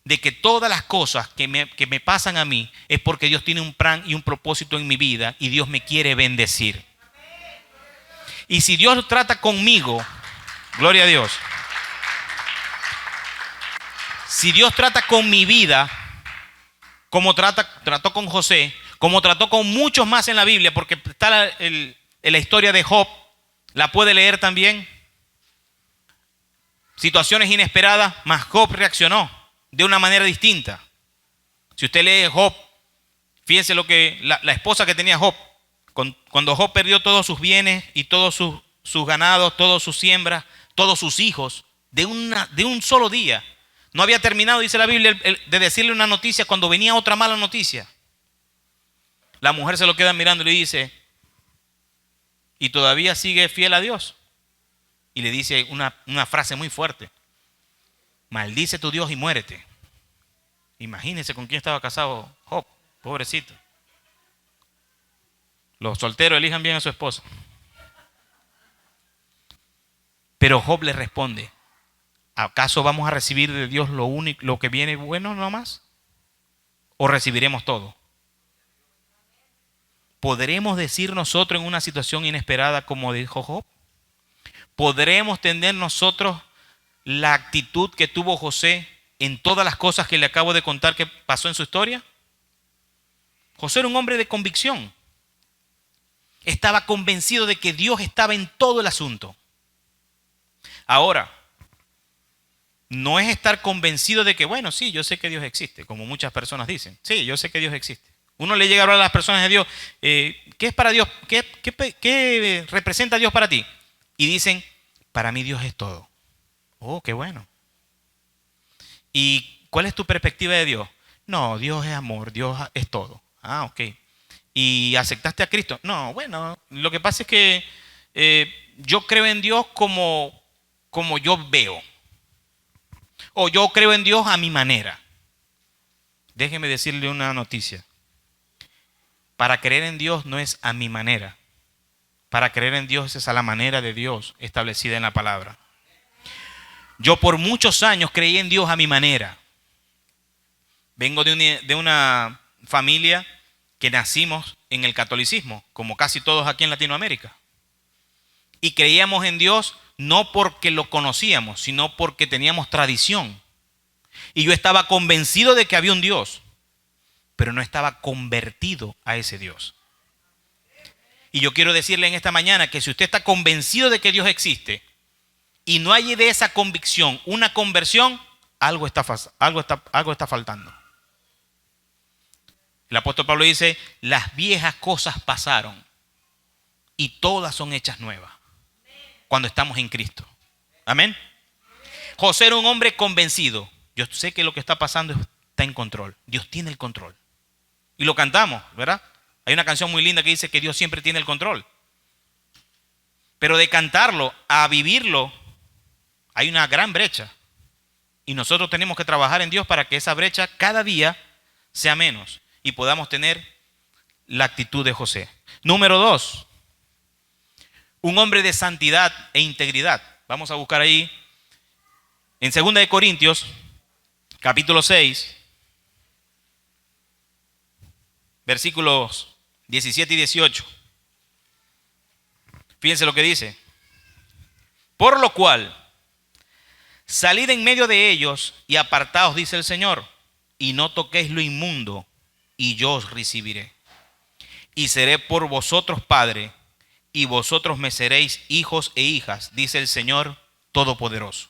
de que todas las cosas que me pasan a mí es porque Dios tiene un plan y un propósito en mi vida y Dios me quiere bendecir. Y si Dios trata conmigo, gloria a Dios, si Dios trata con mi vida, como trató con José, como trató con muchos más en la Biblia, porque está en la historia de Job, la puede leer también. Situaciones inesperadas, mas Job reaccionó de una manera distinta. Si usted lee Job, fíjense lo que la esposa que tenía Job, cuando Job perdió todos sus bienes y todos sus ganados, todas sus siembras, todos sus hijos, de un solo día. No había terminado, dice la Biblia, de decirle una noticia cuando venía otra mala noticia. La mujer se lo queda mirando y le dice, ¿y todavía sigue fiel a Dios? Y le dice una frase muy fuerte. Maldice tu Dios y muérete. Imagínense con quién estaba casado Job, pobrecito. Los solteros elijan bien a su esposa. Pero Job le responde, ¿acaso vamos a recibir de Dios lo que viene bueno nomás? ¿O recibiremos todo? ¿Podremos decir nosotros en una situación inesperada como dijo Job? ¿Podremos tener nosotros la actitud que tuvo José en todas las cosas que le acabo de contar que pasó en su historia? José era un hombre de convicción. Estaba convencido de que Dios estaba en todo el asunto. Ahora, no es estar convencido de que, bueno, sí, yo sé que Dios existe, como muchas personas dicen. Sí, yo sé que Dios existe. Uno le llega a hablar a las personas de Dios, ¿qué es para Dios? ¿Qué representa Dios para ti? Y dicen, para mí Dios es todo. Oh, qué bueno. ¿Y cuál es tu perspectiva de Dios? No, Dios es amor, Dios es todo. Ah, ok. ¿Y aceptaste a Cristo? No, bueno, lo que pasa es que yo creo en Dios como yo veo. O yo creo en Dios a mi manera. Déjeme decirle una noticia. Para creer en Dios no es a mi manera. Para creer en Dios es a la manera de Dios establecida en la palabra. Yo por muchos años creí en Dios a mi manera. Vengo de una familia que nacimos en el catolicismo, como casi todos aquí en Latinoamérica. Y creíamos en Dios no porque lo conocíamos, sino porque teníamos tradición. Y yo estaba convencido de que había un Dios, pero no estaba convertido a ese Dios. Y yo quiero decirle en esta mañana que si usted está convencido de que Dios existe y no hay de esa convicción una conversión, algo está faltando. El apóstol Pablo dice, las viejas cosas pasaron y todas son hechas nuevas cuando estamos en Cristo. Amén. José era un hombre convencido. Yo sé que lo que está pasando está en control. Dios tiene el control. Y lo cantamos, ¿verdad? Hay una canción muy linda que dice que Dios siempre tiene el control. Pero de cantarlo a vivirlo hay una gran brecha. Y nosotros tenemos que trabajar en Dios para que esa brecha cada día sea menos y podamos tener la actitud de José. Número 2, un hombre de santidad e integridad. Vamos a buscar ahí en 2 de Corintios, capítulo 6, versículos 17 y 18. Fíjense lo que dice. Por lo cual, salid en medio de ellos y apartaos, dice el Señor, y no toquéis lo inmundo, y yo os recibiré. Y seré por vosotros padre, y vosotros me seréis hijos e hijas, dice el Señor Todopoderoso.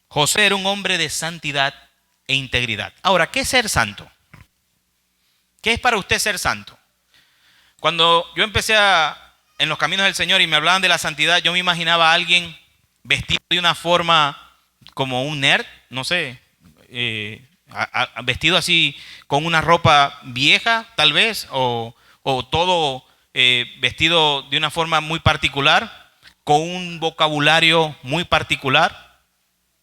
José era un hombre de santidad e integridad. Ahora, ¿qué es ser santo? ¿Qué es para usted ser santo? Cuando yo empecé en los caminos del Señor y me hablaban de la santidad, yo me imaginaba a alguien vestido de una forma como un nerd, no sé, vestido así con una ropa vieja tal vez, o todo vestido de una forma muy particular, con un vocabulario muy particular,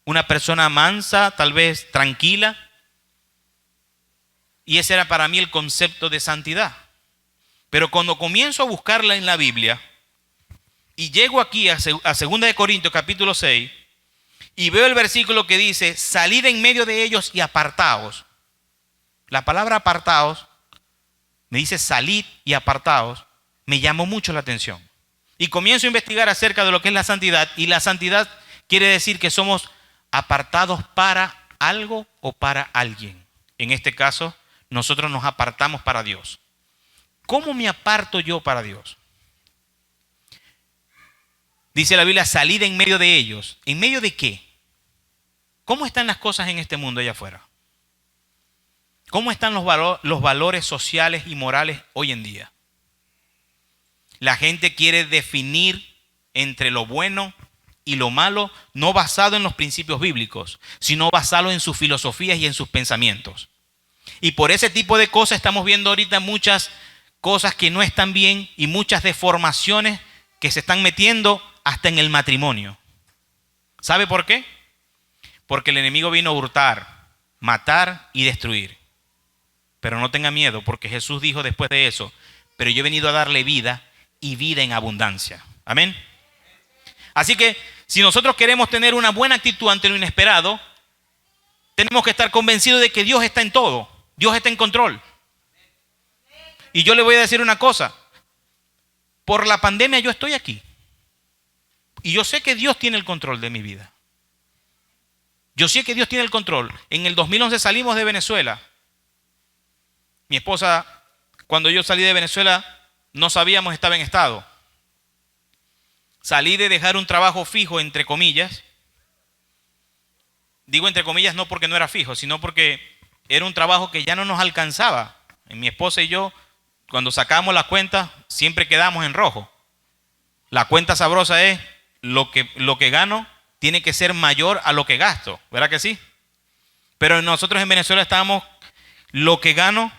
una persona mansa, tal vez tranquila. Y ese era para mí el concepto de santidad. Pero cuando comienzo a buscarla en la Biblia y llego aquí a 2 de Corintios capítulo 6 y veo el versículo que dice, salid en medio de ellos y apartaos. La palabra apartaos, me dice salid y apartaos, me llamó mucho la atención. Y comienzo a investigar acerca de lo que es la santidad. Y la santidad quiere decir que somos apartados para algo o para alguien. En este caso, nosotros nos apartamos para Dios. ¿Cómo me aparto yo para Dios? Dice la Biblia, salid en medio de ellos. ¿En medio de qué? ¿Cómo están las cosas en este mundo allá afuera? ¿Cómo están los valores sociales y morales hoy en día? La gente quiere definir entre lo bueno y lo malo, no basado en los principios bíblicos, sino basado en sus filosofías y en sus pensamientos. Y por ese tipo de cosas estamos viendo ahorita muchas cosas que no están bien y muchas deformaciones que se están metiendo hasta en el matrimonio. ¿Sabe por qué? Porque el enemigo vino a hurtar, matar y destruir. Pero no tenga miedo, porque Jesús dijo después de eso, pero yo he venido a darle vida y vida en abundancia. Amén. Así que si nosotros queremos tener una buena actitud ante lo inesperado, tenemos que estar convencidos de que Dios está en todo. Dios está en control. Y yo le voy a decir una cosa. Por la pandemia yo estoy aquí. Y yo sé que Dios tiene el control de mi vida. Yo sé que Dios tiene el control. En el 2011 salimos de Venezuela. Mi esposa, cuando yo salí de Venezuela, no sabíamos, estaba en estado. Salí de dejar un trabajo fijo, entre comillas, Digo entre comillas no porque no era fijo, sino porque era un trabajo que ya no nos alcanzaba. Mi esposa y yo, cuando sacamos la cuenta, siempre quedamos en rojo. La cuenta sabrosa es lo que gano tiene que ser mayor a lo que gasto, ¿verdad que sí? Pero nosotros en Venezuela estábamos, lo que gano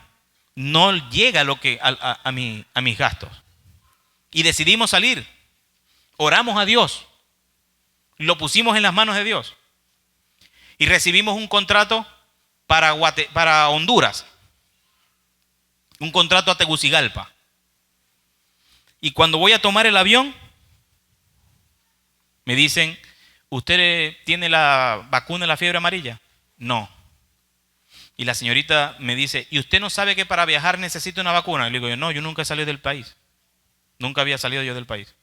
no llega a, a mis gastos. Y decidimos salir. Oramos a Dios. Lo pusimos en las manos de Dios. Y recibimos un contrato para Honduras. Un contrato a Tegucigalpa. Y cuando voy a tomar el avión, me dicen, ¿usted tiene la vacuna de la fiebre amarilla? No. Y la señorita me dice, ¿y usted no sabe que para viajar necesita una vacuna? Y le digo, no, yo nunca he salido del país. Nunca había salido yo del país.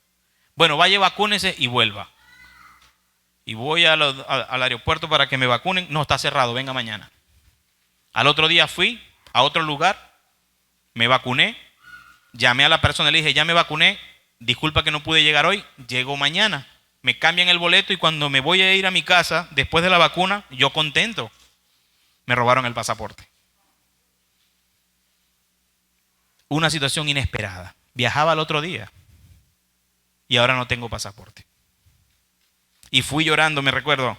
Bueno, vaya, vacúnese y vuelva. Y voy al aeropuerto para que me vacunen. No, está cerrado, venga mañana. Al otro día fui a otro lugar, me vacuné, llamé a la persona, le dije, ya me vacuné, disculpa que no pude llegar hoy, llego mañana. Me cambian el boleto y cuando me voy a ir a mi casa, después de la vacuna, yo contento, me robaron el pasaporte. Una situación inesperada. Viajaba al otro día y ahora no tengo pasaporte. Y fui llorando, me recuerdo,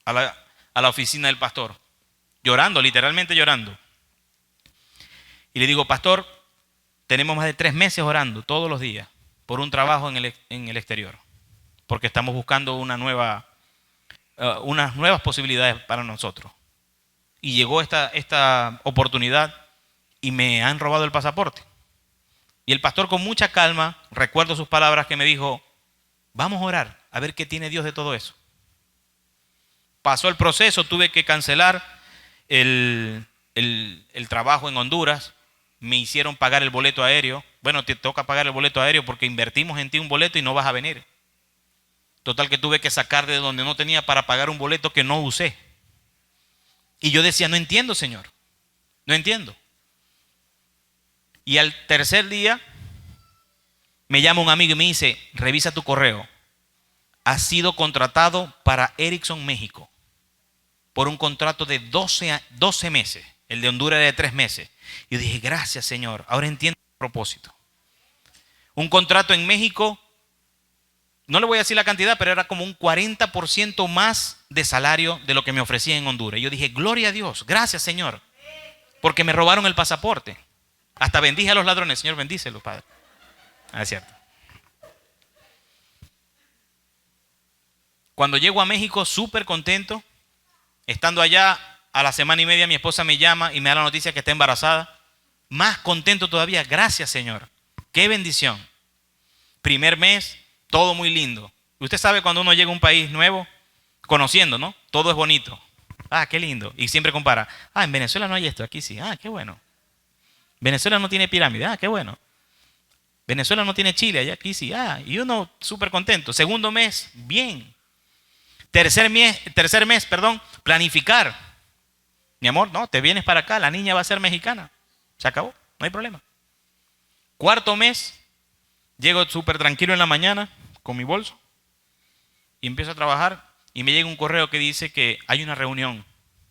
a la oficina del pastor. Llorando, literalmente llorando. Y le digo, pastor, tenemos más de 3 meses orando todos los días por un trabajo en el exterior. Porque estamos buscando unas nuevas posibilidades para nosotros. Y llegó esta oportunidad y me han robado el pasaporte. Y el pastor con mucha calma, recuerdo sus palabras que me dijo, vamos a orar, a ver qué tiene Dios de todo eso. Pasó el proceso, tuve que cancelar el trabajo en Honduras, me hicieron pagar el boleto aéreo. Bueno, te toca pagar el boleto aéreo porque invertimos en ti un boleto y no vas a venir. Total que tuve que sacar de donde no tenía para pagar un boleto que no usé. Y yo decía, no entiendo, Señor, no entiendo. Y al tercer día me llama un amigo y me dice, revisa tu correo. Has sido contratado para Ericsson México por un contrato de 12 meses. El de Honduras de 3 meses. Y yo dije, gracias, Señor. Ahora entiendo el propósito. Un contrato en México, no le voy a decir la cantidad, pero era como un 40% más de salario de lo que me ofrecía en Honduras. Y yo dije, gloria a Dios, gracias, Señor, porque me robaron el pasaporte. Hasta bendije a los ladrones. Señor, bendícelos, Padre. Ah, es cierto. Cuando llego a México, súper contento. Estando allá, a la semana y media, mi esposa me llama y me da la noticia que está embarazada. Más contento todavía. Gracias, Señor. Qué bendición. Primer mes, todo muy lindo. Usted sabe cuando uno llega a un país nuevo, conociendo, ¿no? Todo es bonito. Ah, qué lindo. Y siempre compara. Ah, en Venezuela no hay esto, aquí sí. Ah, qué bueno. Venezuela no tiene pirámide. Ah, qué bueno. Venezuela no tiene Chile, allá aquí sí. Ah, y uno súper contento. Segundo mes, bien. Tercer mes, planificar. Mi amor, no, te vienes para acá, la niña va a ser mexicana. Se acabó, no hay problema. Cuarto mes, llego súper tranquilo en la mañana con mi bolso y empiezo a trabajar y me llega un correo que dice que hay una reunión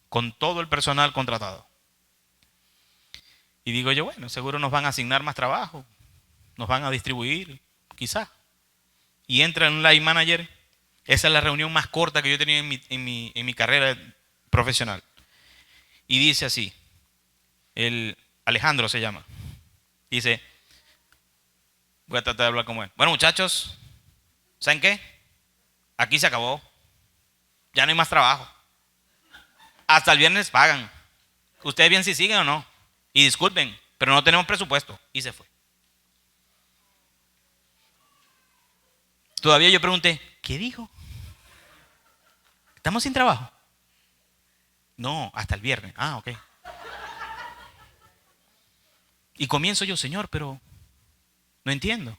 con todo el personal contratado. Y digo yo, bueno, seguro nos van a asignar más trabajo, nos van a distribuir, quizás. Y entra un line manager. Esa es la reunión más corta que yo he tenido en mi carrera profesional. Y dice así, Alejandro se llama. Dice, voy a tratar de hablar como él. Bueno, muchachos, ¿saben qué? Aquí se acabó. Ya no hay más trabajo. Hasta el viernes pagan. Ustedes bien si siguen o no. Y disculpen, pero no tenemos presupuesto. Y se fue. Todavía yo pregunté, ¿qué dijo? ¿Estamos sin trabajo? No, hasta el viernes. Ah, ok. Y comienzo yo, Señor, pero no entiendo.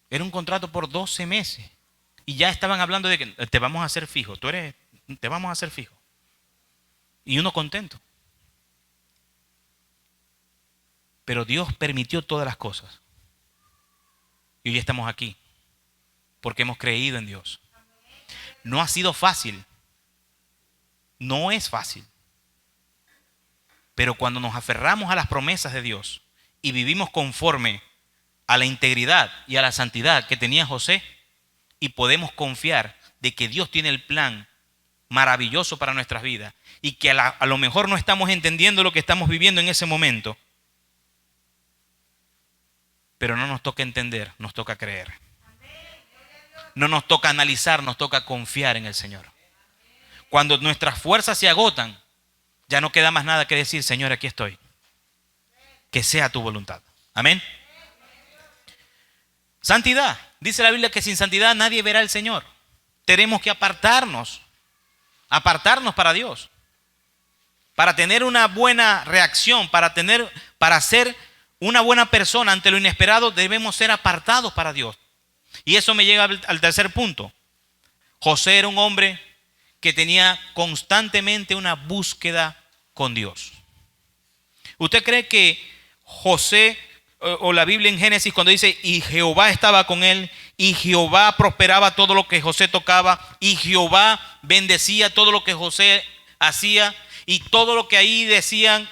Era un contrato por 12 meses. Y ya estaban hablando de que te vamos a hacer fijo. Te vamos a hacer fijo. Y uno contento. Pero Dios permitió todas las cosas. Y hoy estamos aquí. Porque hemos creído en Dios. No ha sido fácil. No es fácil. Pero cuando nos aferramos a las promesas de Dios y vivimos conforme a la integridad y a la santidad que tenía José, y podemos confiar de que Dios tiene el plan maravilloso para nuestras vidas y que a lo mejor no estamos entendiendo lo que estamos viviendo en ese momento, pero no nos toca entender, nos toca creer. No nos toca analizar, nos toca confiar en el Señor. Cuando nuestras fuerzas se agotan, ya no queda más nada que decir: Señor, aquí estoy. Que sea tu voluntad. Amén. Santidad. Dice la Biblia que sin santidad nadie verá al Señor. Tenemos que apartarnos para Dios. Para tener una buena reacción, para ser una buena persona ante lo inesperado, debemos ser apartados para Dios. Y eso me llega al tercer punto. José era un hombre que tenía constantemente una búsqueda con Dios. ¿Usted cree que José, o la Biblia en Génesis, cuando dice y Jehová estaba con él, y Jehová prosperaba todo lo que José tocaba, y Jehová bendecía todo lo que José hacía, y todo lo que ahí decían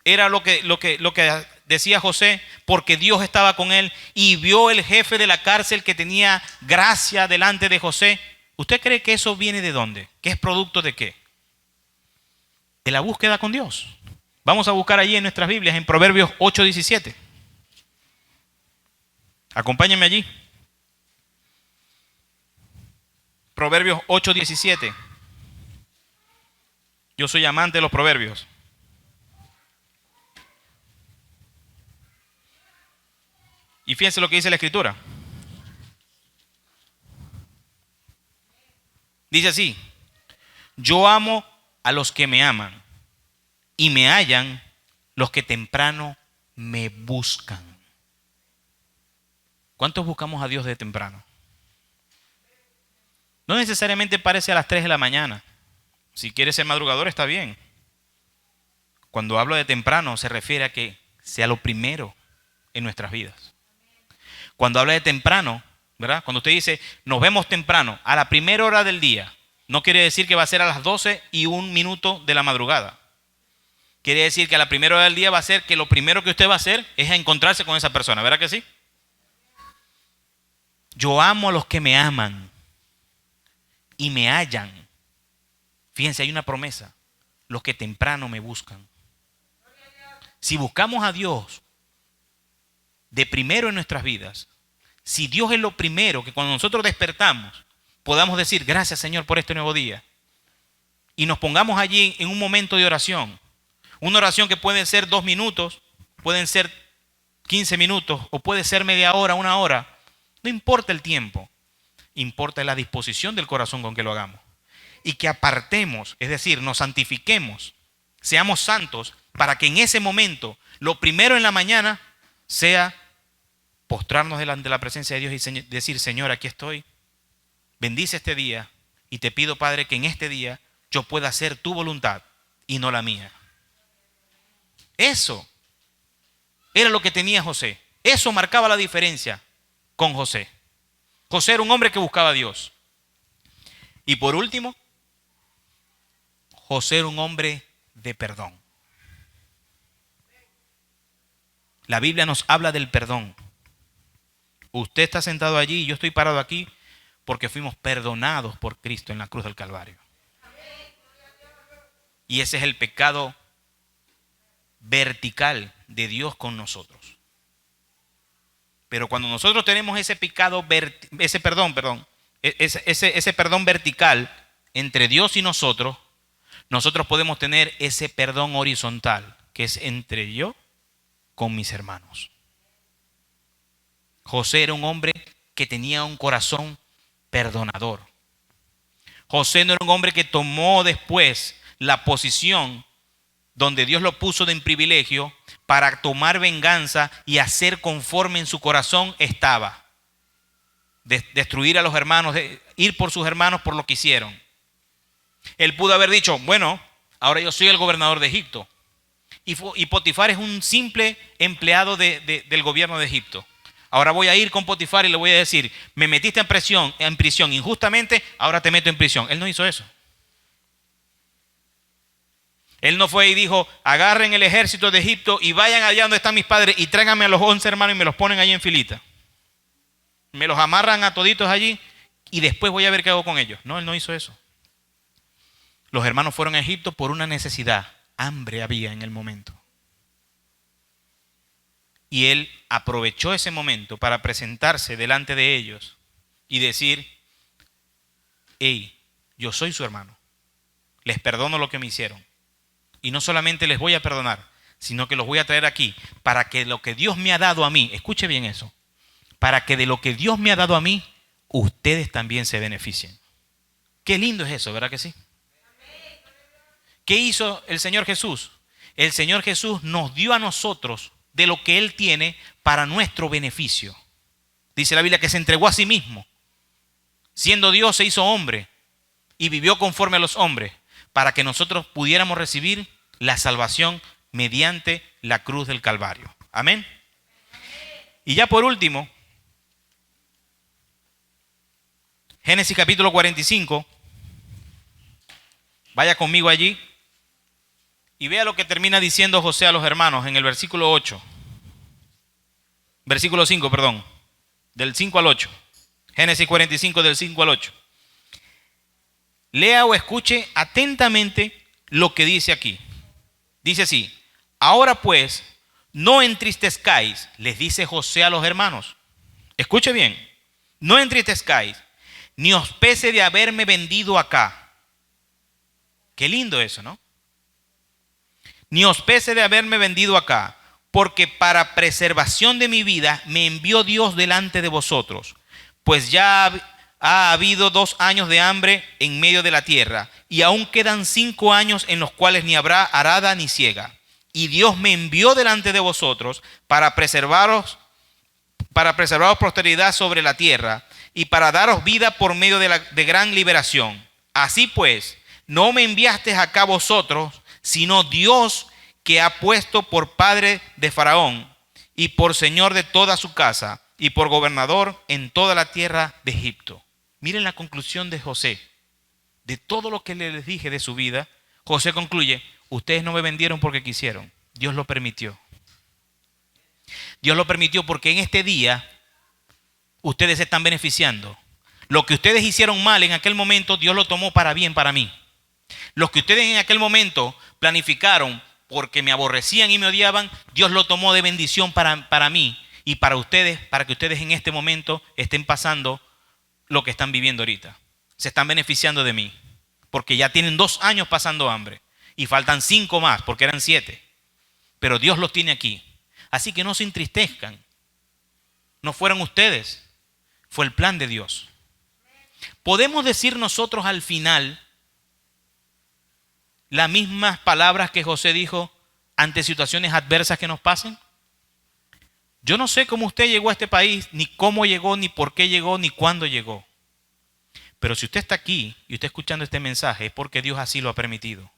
era lo que decía José, porque Dios estaba con él, y vio el jefe de la cárcel que tenía gracia delante de José? ¿Usted cree que eso viene de dónde? ¿Que es producto de qué? De la búsqueda con Dios. Vamos a buscar allí en nuestras Biblias, en Proverbios 8:17. Acompáñenme allí. Proverbios 8:17. Yo soy amante de los proverbios. Y fíjense lo que dice la Escritura. Dice así: yo amo a los que me aman, y me hallan los que temprano me buscan. ¿Cuántos buscamos a Dios de temprano? No necesariamente parece a las 3 de la mañana. Si quieres ser madrugador está bien. Cuando hablo de temprano se refiere a que sea lo primero en nuestras vidas. Cuando habla de temprano, ¿verdad? Cuando usted dice nos vemos temprano, a la primera hora del día, no quiere decir que va a ser a las 12:01 de la madrugada. Quiere decir que a la primera hora del día va a ser que lo primero que usted va a hacer es encontrarse con esa persona, ¿verdad que sí? Yo amo a los que me aman y me hallan. Fíjense, hay una promesa: los que temprano me buscan. Si buscamos a Dios de primero en nuestras vidas, si Dios es lo primero, que cuando nosotros despertamos podamos decir gracias Señor por este nuevo día, y nos pongamos allí en un momento de oración, una oración que puede ser 2 minutos, pueden ser 15 minutos o puede ser media hora, 1 hora, no importa el tiempo, importa la disposición del corazón con que lo hagamos, y que apartemos, es decir, nos santifiquemos, seamos santos, para que en ese momento lo primero en la mañana sea postrarnos delante de la presencia de Dios y decir: Señor, aquí estoy, bendice este día, y te pido, Padre, que en este día yo pueda hacer tu voluntad y no la mía. Eso era lo que tenía José. Eso marcaba la diferencia con José. José era un hombre que buscaba a Dios. Y por último, José era un hombre de perdón. La Biblia nos habla del perdón. Usted está sentado allí y yo estoy parado aquí porque fuimos perdonados por Cristo en la cruz del Calvario. Y ese es el pecado vertical de Dios con nosotros. Pero cuando nosotros tenemos ese perdón vertical entre Dios y nosotros podemos tener ese perdón horizontal, que es entre yo con mis hermanos. José era un hombre que tenía un corazón perdonador. José no era un hombre que tomó después la posición donde Dios lo puso en privilegio para tomar venganza y hacer conforme en su corazón estaba. Destruir a los hermanos, ir por sus hermanos por lo que hicieron. Él pudo haber dicho: bueno, ahora yo soy el gobernador de Egipto. Y Potifar es un simple empleado del gobierno de Egipto. Ahora voy a ir con Potifar y le voy a decir, me metiste en prisión injustamente, ahora te meto en prisión. Él no hizo eso. Él no fue y dijo, agarren el ejército de Egipto y vayan allá donde están mis padres y tráiganme a los 11 hermanos y me los ponen allí en filita. Me los amarran a toditos allí y después voy a ver qué hago con ellos. No, él no hizo eso. Los hermanos fueron a Egipto por una necesidad. Hambre había en el momento. Y él aprovechó ese momento para presentarse delante de ellos y decir, hey, yo soy su hermano. Les perdono lo que me hicieron. Y no solamente les voy a perdonar, sino que los voy a traer aquí para que lo que Dios me ha dado a mí, escuche bien eso, para que de lo que Dios me ha dado a mí, ustedes también se beneficien. Qué lindo es eso, ¿verdad que sí? ¿Qué hizo el Señor Jesús? El Señor Jesús nos dio a nosotros de lo que Él tiene para nuestro beneficio. Dice la Biblia que se entregó a sí mismo. Siendo Dios se hizo hombre y vivió conforme a los hombres para que nosotros pudiéramos recibir la salvación mediante la cruz del Calvario. Amén. Y ya por último, Génesis capítulo 45. Vaya conmigo allí y vea lo que termina diciendo José a los hermanos en el versículo 8. Versículo 5, perdón. Del 5 al 8. Génesis 45 del 5 al 8. Lea o escuche atentamente lo que dice aquí. Dice así: ahora pues, no entristezcáis, les dice José a los hermanos. Escuche bien, no entristezcáis, ni os pese de haberme vendido acá. Qué lindo eso, ¿no? Ni os pese de haberme vendido acá, porque para preservación de mi vida me envió Dios delante de vosotros, pues ya ha habido 2 años de hambre en medio de la tierra, y aún quedan 5 años en los cuales ni habrá arada ni siega. Y Dios me envió delante de vosotros para preservaros prosperidad sobre la tierra, y para daros vida por medio de gran liberación. Así pues, no me enviasteis acá vosotros, sino Dios, que ha puesto por padre de Faraón, y por señor de toda su casa, y por gobernador en toda la tierra de Egipto. Miren la conclusión de José. De todo lo que les dije de su vida, José concluye: ustedes no me vendieron porque quisieron, Dios lo permitió. Dios lo permitió porque en este día ustedes se están beneficiando. Lo que ustedes hicieron mal en aquel momento, Dios lo tomó para bien para mí. Lo que ustedes en aquel momento planificaron porque me aborrecían y me odiaban, Dios lo tomó de bendición para mí y para ustedes, para que ustedes en este momento estén pasando lo que están viviendo ahorita. Se están beneficiando de mí, porque ya tienen 2 años pasando hambre y faltan 5 más, porque eran 7. Pero Dios los tiene aquí. Así que no se entristezcan. No fueron ustedes, fue el plan de Dios. Podemos decir nosotros al final las mismas palabras que José dijo ante situaciones adversas que nos pasen. Yo no sé cómo usted llegó a este país, ni cómo llegó, ni por qué llegó, ni cuándo llegó. Pero si usted está aquí y usted escuchando este mensaje, es porque Dios así lo ha permitido.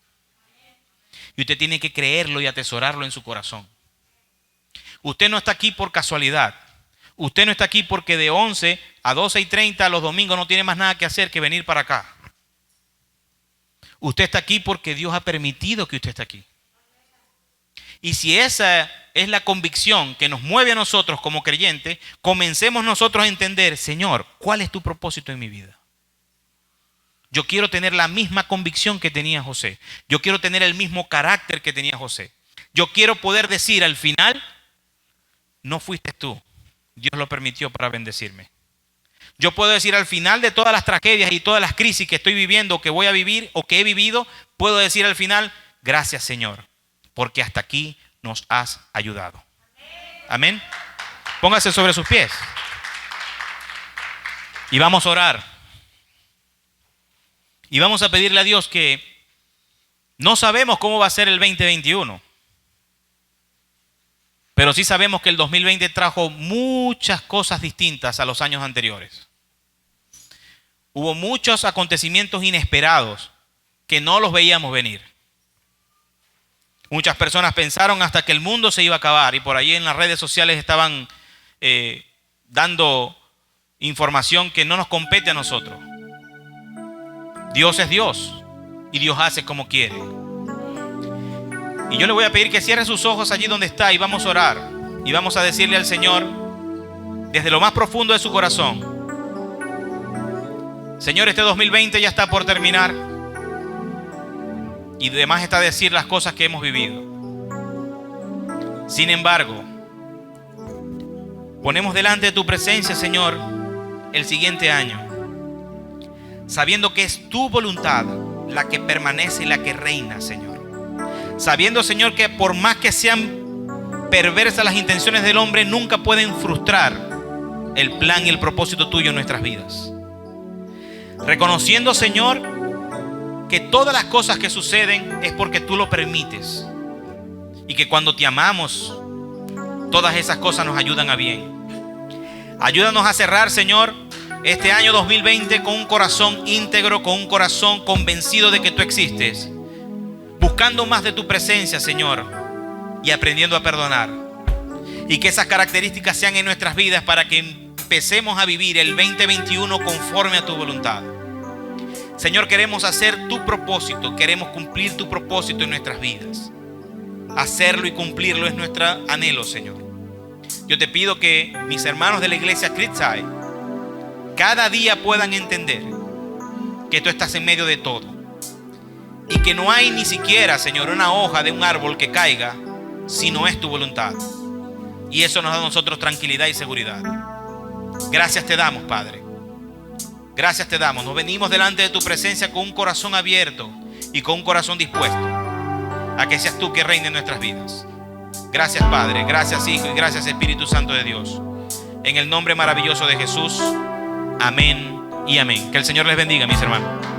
Y usted tiene que creerlo y atesorarlo en su corazón. Usted no está aquí por casualidad. Usted no está aquí porque de 11 a 12:30 los domingos no tiene más nada que hacer que venir para acá. Usted está aquí porque Dios ha permitido que usted esté aquí. Y si esa es la convicción que nos mueve a nosotros como creyentes, comencemos nosotros a entender: Señor, ¿cuál es tu propósito en mi vida? Yo quiero tener la misma convicción que tenía José. Yo quiero tener el mismo carácter que tenía José. Yo quiero poder decir al final: no fuiste tú, Dios lo permitió para bendecirme. Yo puedo decir al final de todas las tragedias y todas las crisis que estoy viviendo, que voy a vivir o que he vivido, puedo decir al final: gracias, Señor, porque hasta aquí nos has ayudado. Amén. Póngase sobre sus pies y vamos a orar. Y vamos a pedirle a Dios que no sabemos cómo va a ser el 2021. Pero sí sabemos que el 2020 trajo muchas cosas distintas a los años anteriores. Hubo muchos acontecimientos inesperados que no los veíamos venir. Muchas personas pensaron hasta que el mundo se iba a acabar y por ahí en las redes sociales estaban dando información que no nos compete a nosotros. Dios es Dios y Dios hace como quiere. Y yo le voy a pedir que cierre sus ojos allí donde está y vamos a orar. Y vamos a decirle al Señor desde lo más profundo de su corazón: Señor, este 2020 ya está por terminar. Y además está decir las cosas que hemos vivido. Sin embargo, ponemos delante de tu presencia, Señor, el siguiente año, sabiendo que es tu voluntad la que permanece y la que reina, Señor. Sabiendo, Señor, que por más que sean perversas las intenciones del hombre, nunca pueden frustrar el plan y el propósito tuyo en nuestras vidas. Reconociendo, Señor, que todas las cosas que suceden es porque tú lo permites. Y que cuando te amamos, todas esas cosas nos ayudan a bien. Ayúdanos a cerrar, Señor, este año 2020 con un corazón íntegro, con un corazón convencido de que tú existes, buscando más de tu presencia, Señor, y aprendiendo a perdonar. Y que esas características sean en nuestras vidas para que empecemos a vivir el 2021 conforme a tu voluntad. Señor, queremos hacer tu propósito, queremos cumplir tu propósito en nuestras vidas. Hacerlo y cumplirlo es nuestro anhelo, Señor. Yo te pido que mis hermanos de la iglesia Creekside cada día puedan entender que tú estás en medio de todo y que no hay ni siquiera, Señor, una hoja de un árbol que caiga si no es tu voluntad. Y eso nos da a nosotros tranquilidad y seguridad. Gracias te damos, Padre. Gracias te damos. Nos venimos delante de tu presencia con un corazón abierto y con un corazón dispuesto a que seas tú que reine en nuestras vidas. Gracias, Padre. Gracias, Hijo, y gracias, Espíritu Santo de Dios. En el nombre maravilloso de Jesús. Amén y amén. Que el Señor les bendiga, mis hermanos.